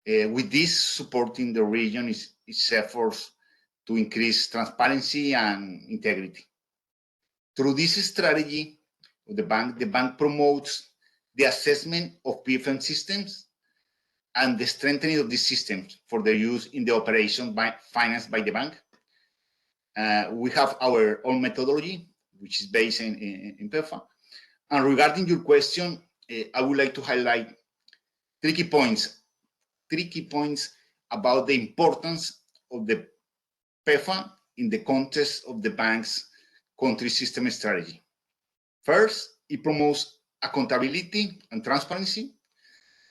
With this, supporting the region its efforts to increase transparency and integrity. Through this strategy, the bank promotes the assessment of PFM systems and the strengthening of these systems for their use in the operation financed by the bank. We have our own methodology, which is based in PEFA. And regarding your question, I would like to highlight three key points about the importance of the PEFA in the context of the bank's country system strategy. First, it promotes accountability and transparency.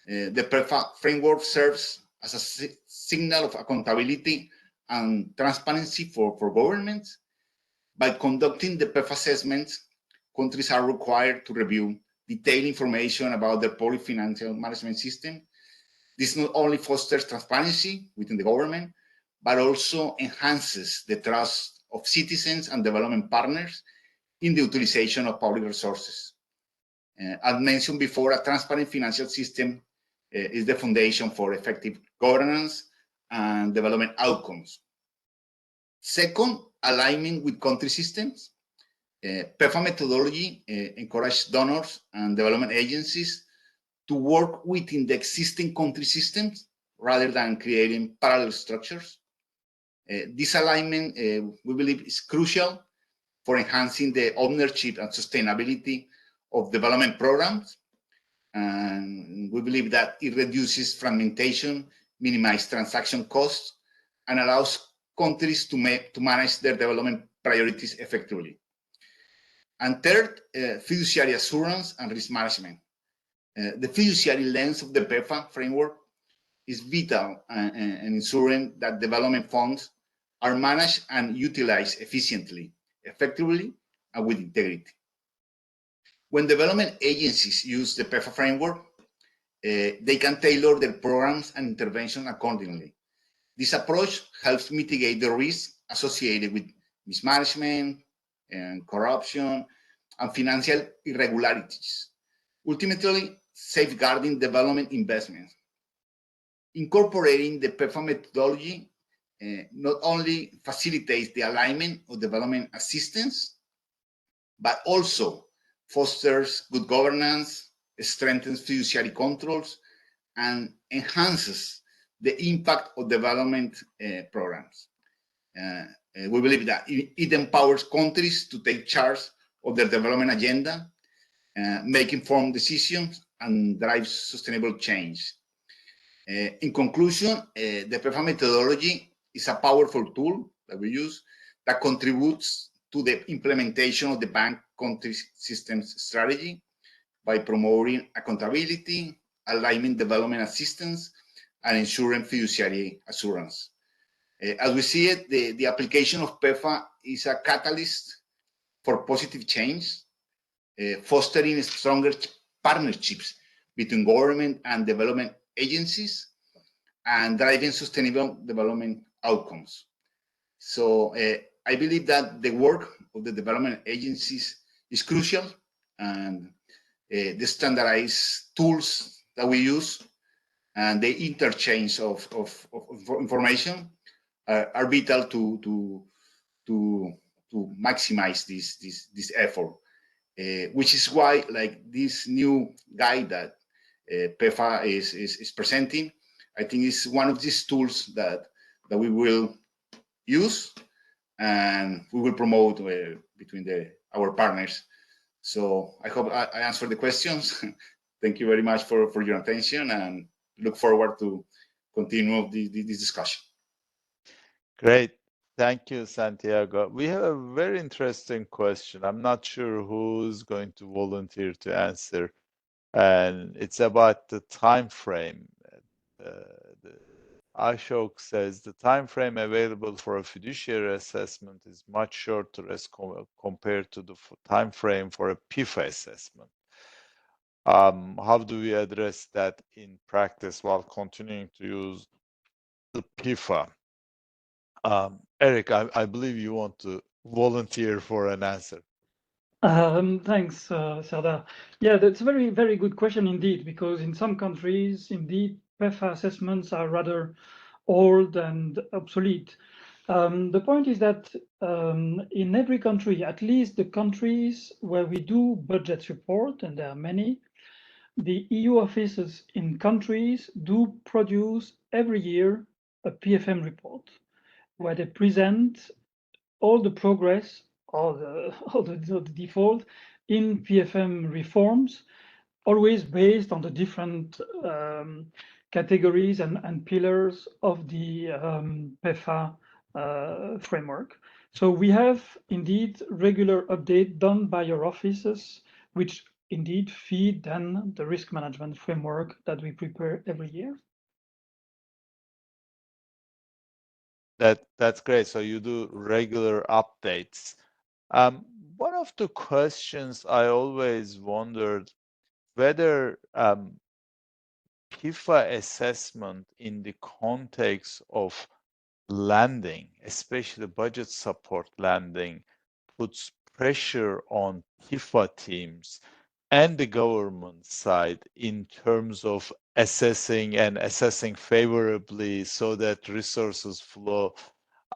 The PEFA framework serves as a signal of accountability and transparency for governments. By conducting the PEFA assessments, countries are required to review detailed information about their public financial management system. This not only fosters transparency within the government, but also enhances the trust of citizens and development partners in the utilization of public resources. As mentioned before, a transparent financial system is the foundation for effective governance and development outcomes. Second, alignment with country systems. PEFA methodology encourages donors and development agencies to work within the existing country systems rather than creating parallel structures. This alignment, we believe, is crucial for enhancing the ownership and sustainability of development programs. And we believe that it reduces fragmentation, minimizes transaction costs, and allows countries to manage their development priorities effectively. And third, fiduciary assurance and risk management. The fiduciary lens of the PEFA framework is vital in ensuring that development funds are managed and utilized efficiently, effectively and with integrity. When development agencies use the PEFA framework, they can tailor their programs and intervention accordingly. This approach helps mitigate the risks associated with mismanagement and corruption and financial irregularities, ultimately safeguarding development investments. Incorporating the PEFA methodology not only facilitates the alignment of development assistance, but also fosters good governance, strengthens fiduciary controls, and enhances the impact of development programs. We believe that it empowers countries to take charge of their development agenda, make informed decisions, and drive sustainable change. In conclusion, the PEFA methodology is a powerful tool that we use that contributes to the implementation of the bank country systems strategy by promoting accountability, aligning development assistance, and ensuring fiduciary assurance. As we see it, the application of PEFA is a catalyst for positive change, fostering stronger partnerships between government and development agencies, and driving sustainable development outcomes. So I believe that the work of the development agencies is crucial, and the standardized tools that we use and the interchange of information are vital to maximize this effort, which is why, like, this new guide that PEFA is presenting, I think is one of these tools that we will use and we will promote between our partners. So I hope I answered the questions. Thank you very much for your attention, and look forward to continue this discussion. Great. Thank you, Santiago. We have a very interesting question. I'm not sure who's going to volunteer to answer, and it's about the time frame. Ashok says the time frame available for a fiduciary assessment is much shorter as compared to the time frame for a PEFA assessment. How do we address that in practice while continuing to use the PEFA? Eric, I believe you want to volunteer for an answer. Thanks, Serdar. Yeah, that's a very, very good question indeed, because in some countries, indeed, PEFA assessments are rather old and obsolete. The point is that in every country, at least the countries where we do budget report, and there are many, the EU offices in countries do produce every year a PFM report where they present all the progress or the default in PFM reforms, always based on the different categories and pillars of the PEFA framework. So we have indeed regular update done by your offices, which indeed feed then the risk management framework that we prepare every year. That's great. So you do regular updates. One of the questions I always wondered whether PEFA assessment in the context of lending, especially budget support lending, puts pressure on PEFA teams and the government side in terms of assessing favorably so that resources flow.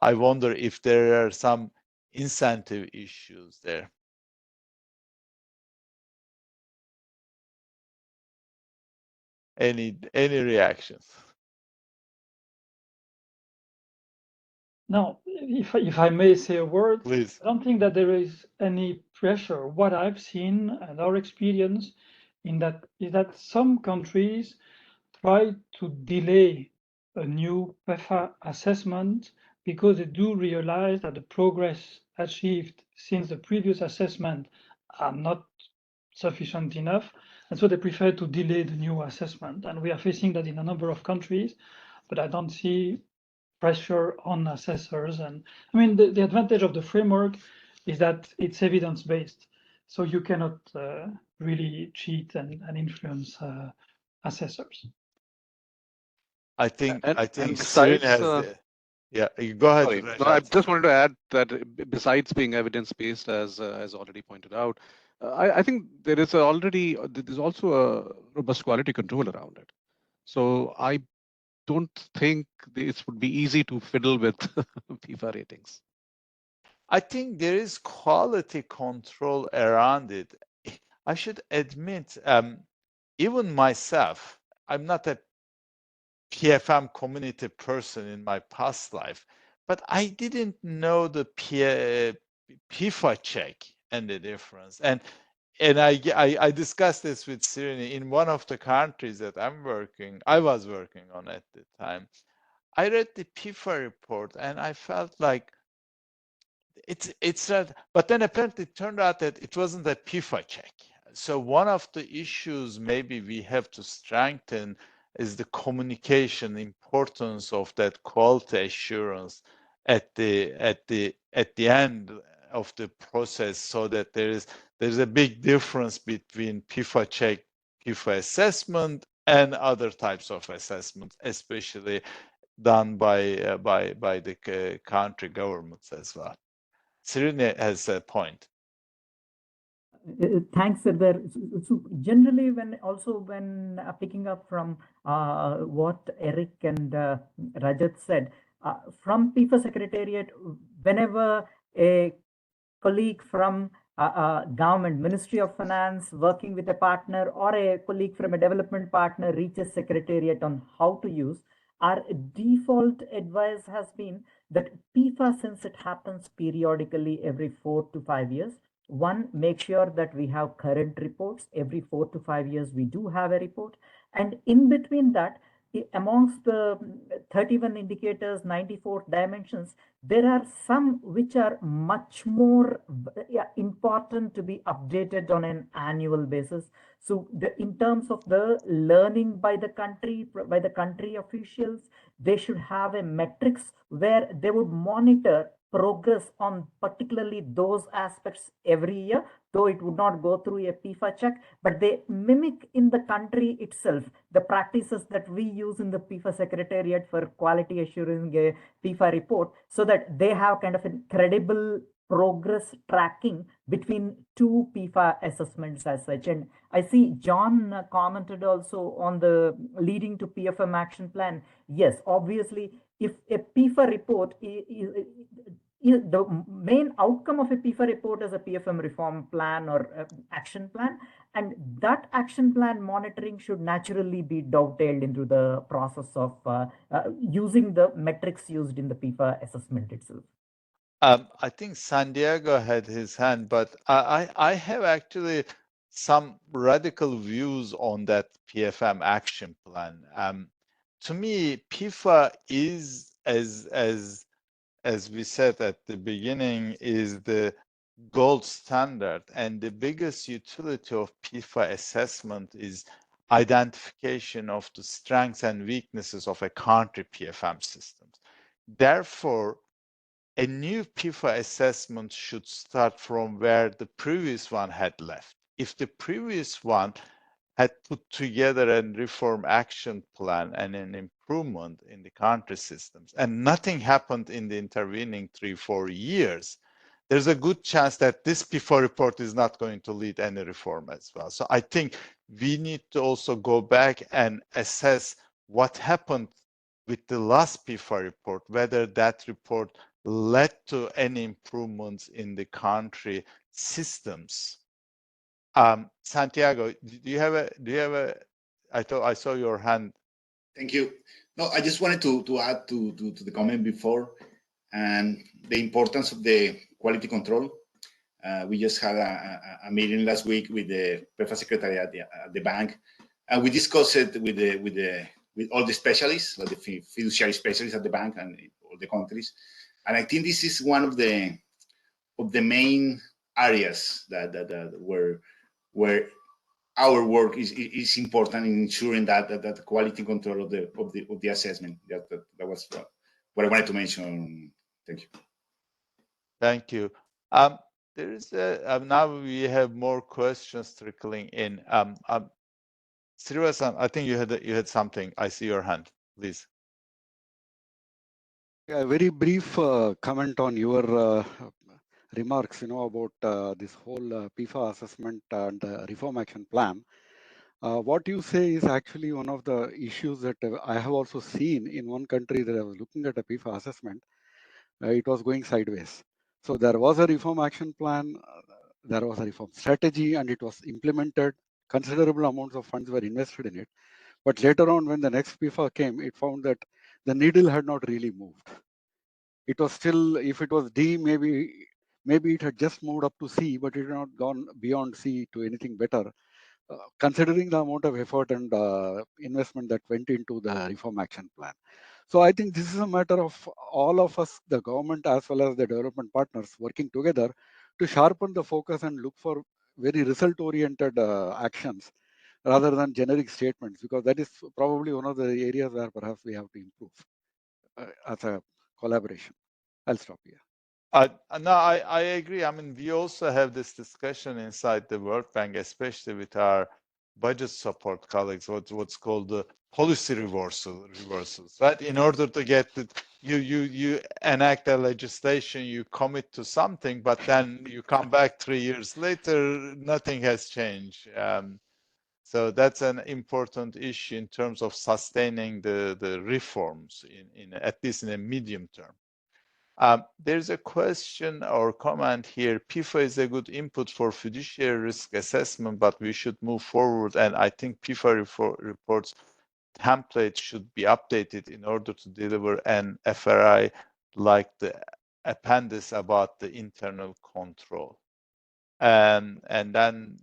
I wonder if there are some incentive issues there. Any reactions? Now, if I may say a word, Please. I don't think that there is any pressure. What I've seen and our experience is that some countries try to delay a new PEFA assessment because they do realize that the progress achieved since the previous assessment are not sufficient enough, and so they prefer to delay the new assessment. And we are facing that in a number of countries, but I don't see pressure on assessors. And I mean, the advantage of the framework is that it's evidence-based. So you cannot really cheat and influence assessors. I think besides, Srini has yeah, you go ahead. Sorry, no, I just wanted to add that besides being evidence-based, as already pointed out, I think there is there's also a robust quality control around it. So I don't think this would be easy to fiddle with PEFA ratings. I think there is quality control around it. I should admit, even myself, I'm not a PFM community person in my past life, but I didn't know the PEFA check and the difference. And I discussed this with Srini in one of the countries that I was working on at the time. I read the PEFA report and I felt like but then apparently it turned out that it wasn't a PEFA check. So one of the issues maybe we have to strengthen is the communication, importance of that quality assurance at the end of the process, so that there's a big difference between PEFA check, PEFA assessment, and other types of assessments, especially done by the country governments as well. Srini has a point. Thanks, Sardar. So generally, when picking up from what Eric and Rajat said, from PEFA Secretariat, whenever a colleague from government, Ministry of Finance, working with a partner, or a colleague from a development partner reaches Secretariat on how to use, our default advice has been that PEFA, since it happens periodically every 4 to 5 years, one, make sure that we have current reports. Every 4 to 5 years, we do have a report. And in between that, amongst the 31 indicators, 94 dimensions, there are some which are much more important to be updated on an annual basis. So in terms of the learning by the country officials, they should have a metrics where they would monitor progress on particularly those aspects every year, though it would not go through a PEFA check, but they mimic in the country itself the practices that we use in the PEFA Secretariat for quality assuring a PEFA report, so that they have kind of a credible progress tracking between two PEFA assessments as such. And I see John commented also on the leading to PFM action plan. Yes, obviously, if a PEFA report the main outcome of a PEFA report is a PFM reform plan or action plan, and that action plan monitoring should naturally be dovetailed into the process of using the metrics used in the PEFA assessment itself. I think Santiago had his hand, but I have actually some radical views on that PFM action plan. To me, PEFA is, as we said at the beginning, is the gold standard, and the biggest utility of PEFA assessment is identification of the strengths and weaknesses of a country PFM system. Therefore, a new PEFA assessment should start from where the previous one had left. If the previous one had put together a reform action plan and an improvement in the country systems, and nothing happened in the intervening 3-4 years, there's a good chance that this PEFA report is not going to lead any reform as well. So I think we need to also go back and assess what happened with the last PEFA report, whether that report led to any improvements in the country systems. Santiago, do you have a? I saw your hand. Thank you. No, I just wanted to add to the comment before, and the importance of the quality control. We just had a meeting last week with the PEFA Secretariat at the bank, and we discussed it with all the specialists, like the fiduciary specialists at the bank and all the countries. And I think this is one of the main areas that where our work is important in ensuring that the quality control of the assessment. That was what I wanted to mention. Thank you. Thank you. there is now we have more questions trickling in. Srivasan, I think you had something. I see your hand, please. A very brief comment on your remarks, about this whole PEFA assessment and reform action plan. What you say is actually one of the issues that I have also seen in one country that I was looking at a PEFA assessment. It was going sideways. So there was a reform action plan, there was a reform strategy, and it was implemented. Considerable amounts of funds were invested in it. But later on, when the next PEFA came, it found that the needle had not really moved. It was still, if it was D, maybe it had just moved up to C, but it had not gone beyond C to anything better. Considering the amount of effort and investment that went into the reform action plan. So I think this is a matter of all of us, the government as well as the development partners, working together to sharpen the focus and look for very result-oriented actions rather than generic statements, because that is probably one of the areas where perhaps we have to improve as a collaboration. I'll stop here. No, I agree. I mean, we also have this discussion inside the World Bank, especially with our budget support colleagues, what's called the policy reversals, right? In order to get the, you enact a legislation, you commit to something, but then you come back 3 years later, nothing has changed. So that's an important issue in terms of sustaining the reforms in at least in a medium term. There's a question or comment here. PEFA is a good input for fiduciary risk assessment, but we should move forward. And I think PEFA reports templates should be updated in order to deliver an FRI like the appendix about the internal control. And then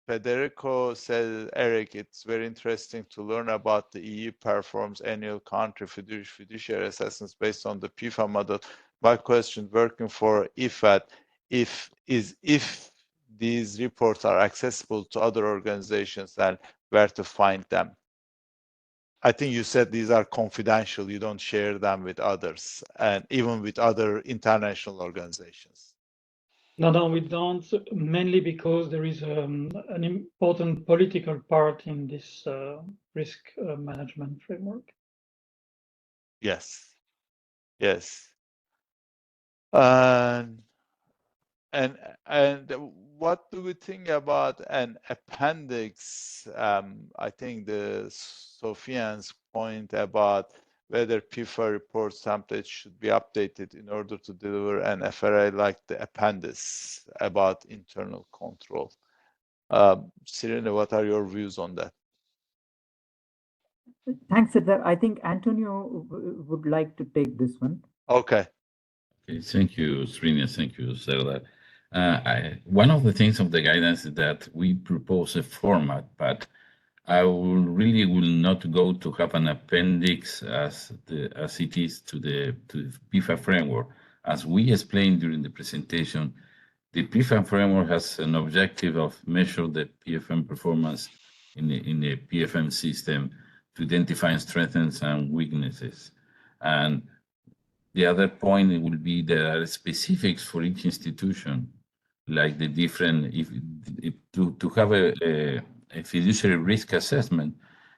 Federico says, Eric, it's very interesting to learn about the EU performs annual country fiduciary assessments based on the PEFA model. My question, working for IFAD, if these reports are accessible to other organizations, then where to find them? I think you said these are confidential. You don't share them with others, and even with other international organizations. No, we don't, mainly because there is an important political part in this risk management framework. Yes. And what do we think about an appendix? I think the Sofian's point about whether PEFA report templates should be updated in order to deliver an FRA like the appendix about internal control. Serena, what are your views on that? Thanks, Siddhar. I think Antonio would like to take this one. Okay. Thank you, Srina. Thank you, Serdar. One of the things of the guidance is that we propose a format, but I will not go to have an appendix as it is to the PEFA framework. As we explained during the presentation, the PEFA framework has an objective of measure the PFM performance in the PFM system to identify strengths and weaknesses. And the other point will be there are specifics for each institution, like the different, to have a fiduciary risk assessment,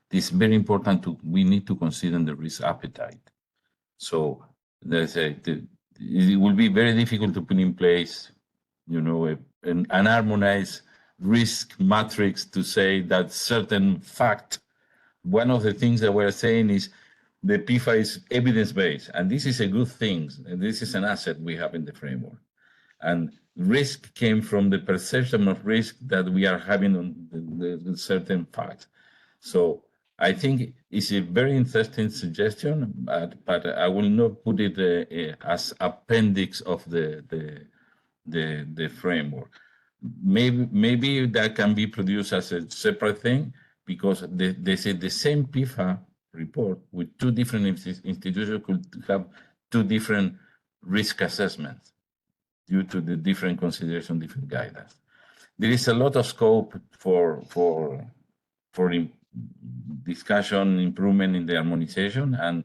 it's very important we need to consider the risk appetite. So it will be very difficult to put in place, an harmonized risk matrix to say that certain fact. One of the things that we're saying is the PEFA is evidence-based, and this is a good thing. And this is an asset we have in the framework. And risk came from the perception of risk that we are having on the certain facts. So I think it's a very interesting suggestion, but I will not put it as appendix of the framework. Maybe that can be produced as a separate thing, because they say the same PEFA report with two different institutions could have two different risk assessments due to the different consideration, different guidance. There is a lot of scope for discussion, improvement in the harmonization, and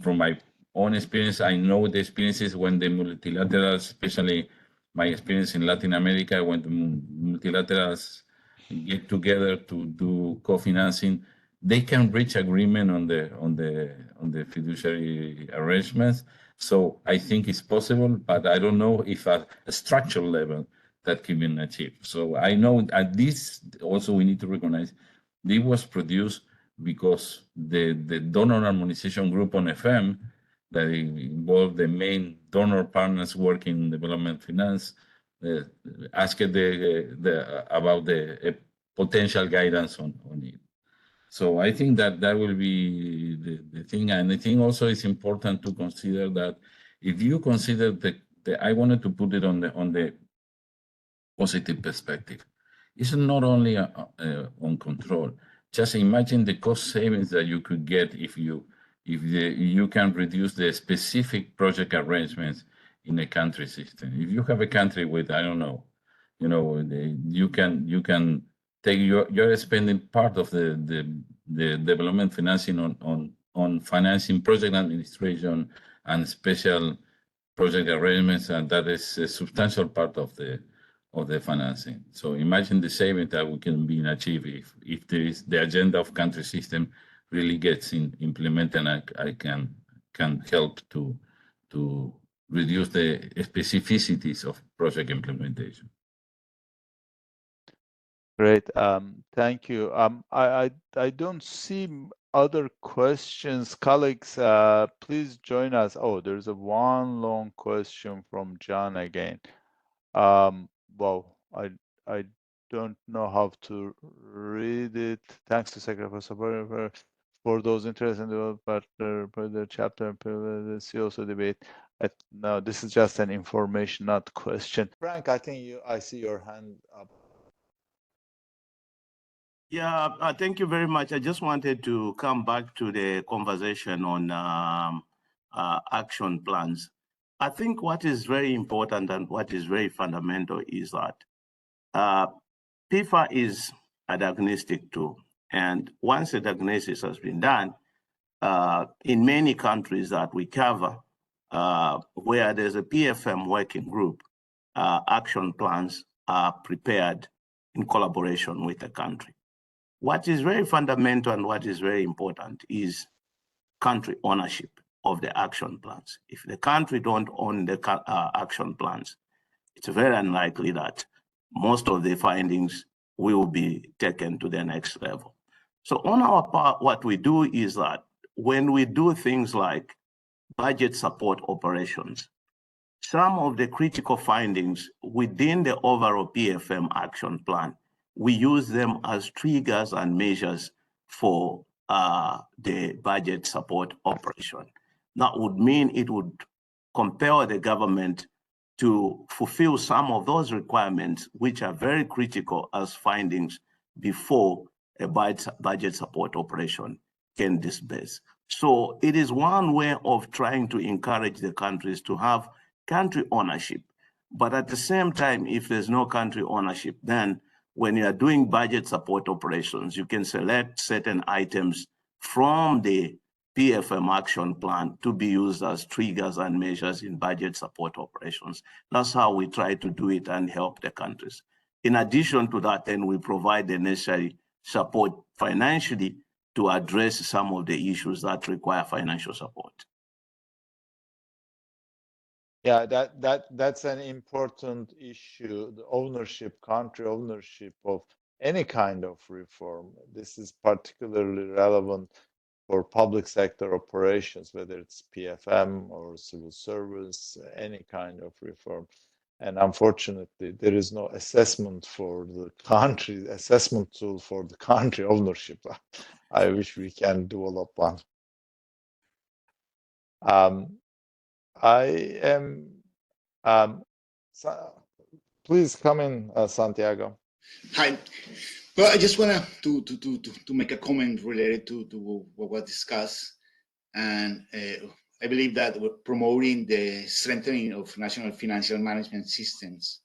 from my own experience. I know the experiences when the multilaterals, especially my experience in Latin America, when the multilaterals get together to do co-financing, they can reach agreement on the fiduciary arrangements. So I think it's possible, but I don't know if at a structural level that can be achieved. So I know at this also we need to recognize this was produced because the donor harmonization group on FM that involved the main donor partners working in development finance asked about the potential guidance on it. So I think that will be the thing. And I think also it's important to consider that if you consider I wanted to put it on the positive perspective. It's not only on control. Just imagine the cost savings that you could get if you can reduce the specific project arrangements in a country system. If you have a country with, I don't know, you can take you're spending part of the development financing on financing project administration and special project arrangements, and that is a substantial part of the financing. So imagine the saving that we can be achieved if there is the agenda of country system really gets implemented, and I can help to reduce the specificities of project implementation. Great. Thank you. I don't see other questions. Colleagues, please join us. Oh, there's one long question from John again. Well, I don't know how to read it. Thanks to Secretary for support for those interested in the partner for the chapter and the COSO debate. No, this is just an information, not question. Frank, I think I see your hand up. Yeah, thank you very much. I just wanted to come back to the conversation on action plans. I think what is very important and what is very fundamental is that PEFA is a diagnostic tool. And once a diagnosis has been done, in many countries that we cover, where there's a PFM working group, action plans are prepared in collaboration with the country. What is very fundamental and what is very important is country ownership of the action plans. If the country don't own the action plans, it's very unlikely that most of the findings will be taken to the next level. So on our part, what we do is that when we do things like budget support operations, some of the critical findings within the overall PFM action plan, we use them as triggers and measures for the budget support operation. That would mean it would compel the government to fulfill some of those requirements, which are very critical as findings before a budget support operation can disburse. So it is one way of trying to encourage the countries to have country ownership. But at the same time, if there's no country ownership, then when you are doing budget support operations, you can select certain items from the PFM action plan to be used as triggers and measures in budget support operations. That's how we try to do it and help the countries. In addition to that, then we provide the necessary support financially to address some of the issues that require financial support. Yeah, that's an important issue, the ownership, country ownership of any kind of reform. This is particularly relevant for public sector operations, whether it's PFM or civil service, any kind of reform. And unfortunately, there is no assessment for the country, assessment tool for the country ownership. I wish we can develop one. I am, please come in, Santiago. Hi. Well, I just want to make a comment related to what was discussed. And I believe that we're promoting the strengthening of national financial management systems.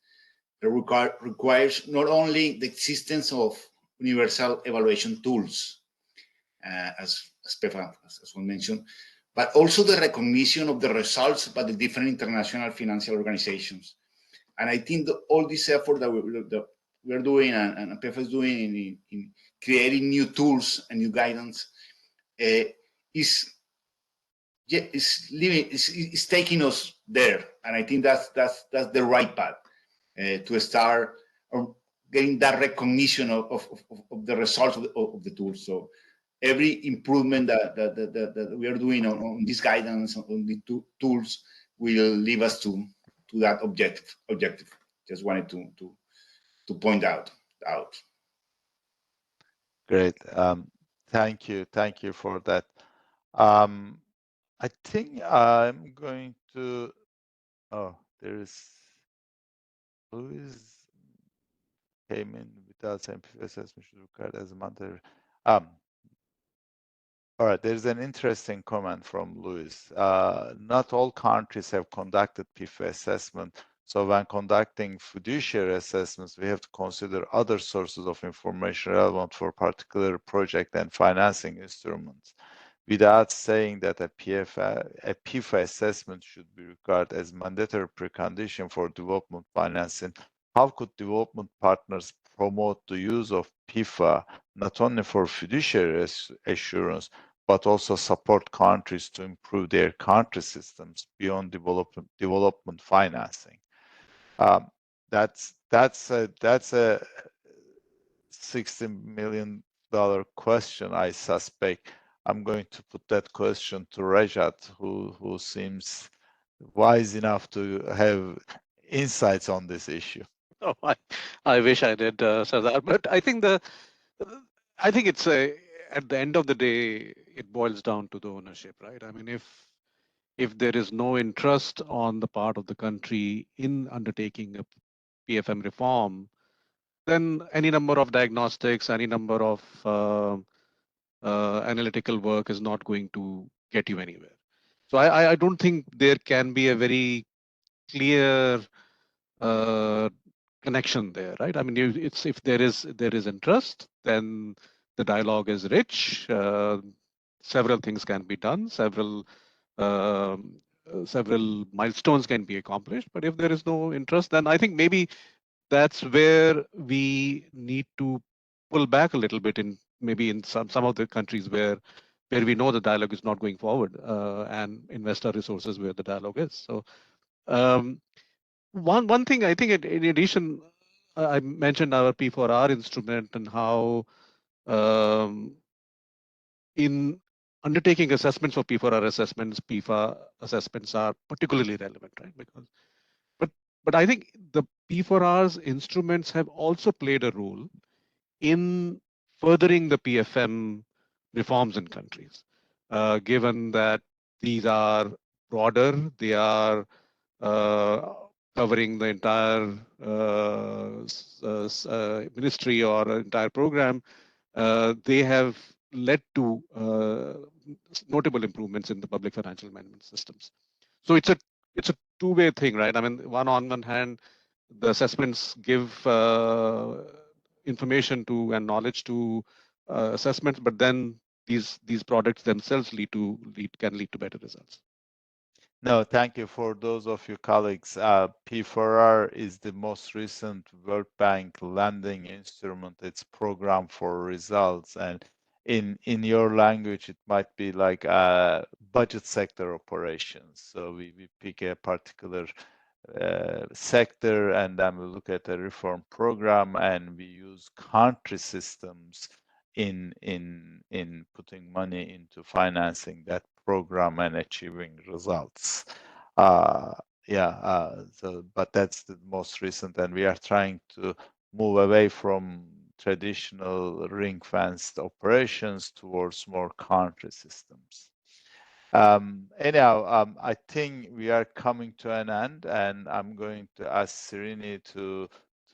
It requires not only the existence of universal evaluation tools, as PEFA, as we mentioned, but also the recognition of the results by the different international financial organizations. And I think that all this effort that we're doing and PEFA is doing in creating new tools and new guidance is taking us there. And I think that's the right path to start getting that recognition of the results of the tool. So every improvement that we are doing on this guidance, on the tools, will lead us to that objective. Just wanted to point out. Great. Thank you for that. I think I'm going to. Oh, there is Louis came in without saying PEFA assessment should be required as a mandatory. All right, there's an interesting comment from Louis. Not all countries have conducted PEFA assessment, so when conducting fiduciary assessments, we have to consider other sources of information relevant for particular project and financing instruments. Without saying that a PEFA assessment should be regarded as mandatory precondition for development financing, how could development partners promote the use of PEFA not only for fiduciary assurance, but also support countries to improve their country systems beyond development financing? That's a $60 million question, I suspect. I'm going to put that question to Rajat, who seems wise enough to have insights on this issue. Oh, I wish I did, Sardar. But I think it's at the end of the day, it boils down to the ownership, right? I mean, if there is no interest on the part of the country in undertaking a PFM reform, then any number of diagnostics, any number of analytical work is not going to get you anywhere. So I don't think there can be a very clear connection there, right? I mean, if there is interest, then the dialogue is rich. Several things can be done. Several milestones can be accomplished. But if there is no interest, then I think maybe that's where we need to pull back a little bit in some of the countries where we know the dialogue is not going forward, and investor resources where the dialogue is. So one thing I think in addition, I mentioned our P4R instrument and how in undertaking assessments for P4R assessments, PEFA assessments are particularly relevant, right? But I think the P4R's instruments have also played a role in furthering the PFM reforms in countries, given that these are broader, they are covering the entire ministry or entire program. They have led to notable improvements in the public financial management systems. So it's a two-way thing, right? I mean, on one hand, the assessments give information to and knowledge to assessments, but then these products themselves can lead to better results. No, thank you. For those of you colleagues, P4R is the most recent World Bank lending instrument. It's program for results, and in your language, it might be like budget sector operations. So we pick a particular sector, and then we look at a reform program, and we use country systems in putting money into financing that program and achieving results. But that's the most recent, and we are trying to move away from traditional ring-fenced operations towards more country systems. Anyhow, I think we are coming to an end, and I'm going to ask Srini to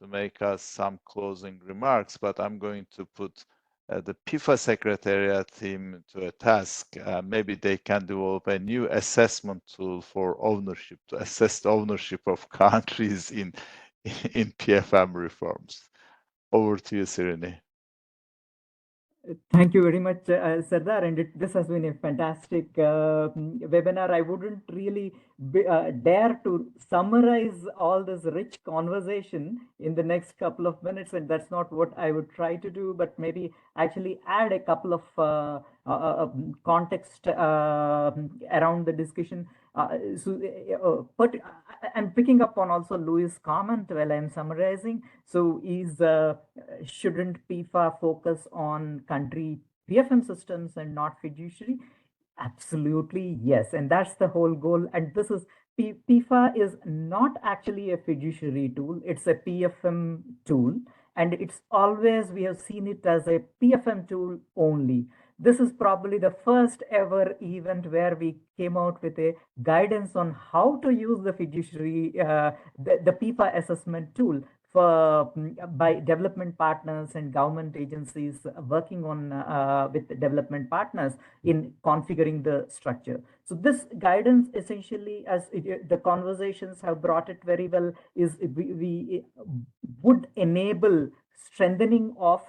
make us some closing remarks, but I'm going to put the PEFA Secretariat team to a task. Maybe they can develop a new assessment tool for ownership, to assess the ownership of countries in PFM reforms. Over to you, Srini. Thank you very much, Sardar. And this has been a fantastic webinar. I wouldn't really dare to summarize all this rich conversation in the next couple of minutes, and that's not what I would try to do, but maybe actually add a couple of context around the discussion. But I'm picking up on also Louis' comment while I'm summarizing. So shouldn't PEFA focus on country PFM systems and not fiduciary? Absolutely, yes. And that's the whole goal. And this is PEFA is not actually a fiduciary tool. It's a PFM tool. And it's always, we have seen it as a PFM tool only. This is probably the first ever event where we came out with a guidance on how to use the fiduciary, the PEFA assessment tool for by development partners and government agencies working on with development partners in configuring the structure. So this guidance essentially, as the conversations have brought it very well, is we would enable strengthening of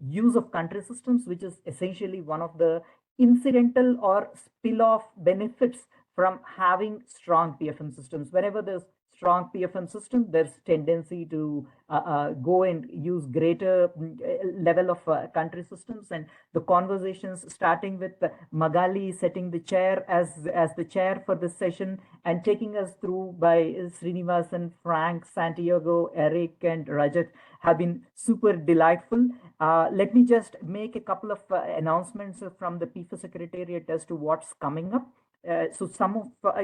use of country systems, which is essentially one of the incidental or spill-off benefits from having strong PFM systems. Whenever there's strong PFM system, there's tendency to go and use greater level of country systems. And the conversations starting with Magali setting the chair as the chair for this session and taking us through by Srinivasan, Frank, Santiago, Eric, and Rajat have been super delightful. Let me just make a couple of announcements from the PEFA Secretariat as to what's coming up. So some of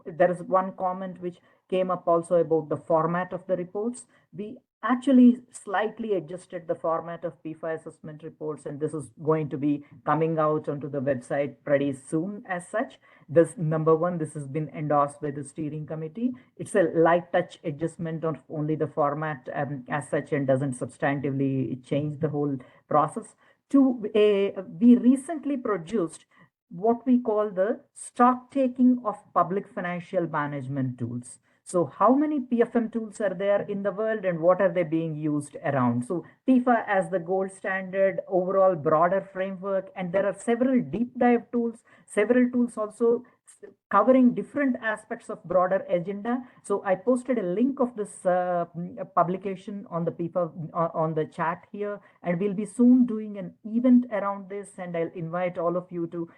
there is one comment which came up also about the format of the reports. We actually slightly adjusted the format of PEFA assessment reports, and this is going to be coming out onto the website pretty soon as such. This number one, this has been endorsed by the steering committee. It's a light touch adjustment of only the format as such and doesn't substantively change the whole process. We recently produced what we call the stock taking of public financial management tools. So how many PFM tools are there in the world and what are they being used around? So PEFA as the gold standard, overall broader framework, and there are several deep dive tools, several tools also covering different aspects of broader agenda. So I posted a link of this publication on the PEFA on the chat here, and we'll be soon doing an event around this, and I'll invite all of you to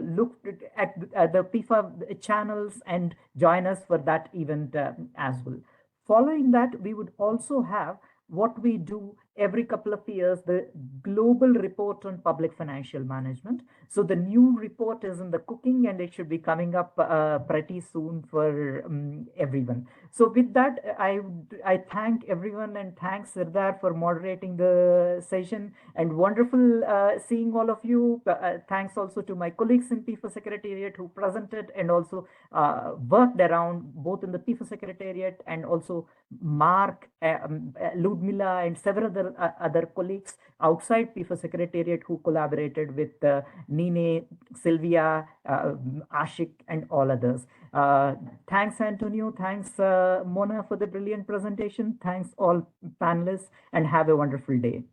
look at the PEFA channels and join us for that event as well. Following that, we would also have what we do every couple of years, the global report on public financial management. So the new report is in the cooking and it should be coming up pretty soon for everyone. So with that, I thank everyone and thanks Sardar for moderating the session, and wonderful seeing all of you. Thanks also to my colleagues in PEFA Secretariat who presented and also worked around both in the PEFA Secretariat, and also Mark, Ludmila, and several other colleagues outside PEFA Secretariat who collaborated with Nine, Sylvia, Ashik, and all others. Thanks, Antonio. Thanks, Mona, for the brilliant presentation. Thanks, all panelists, and have a wonderful day.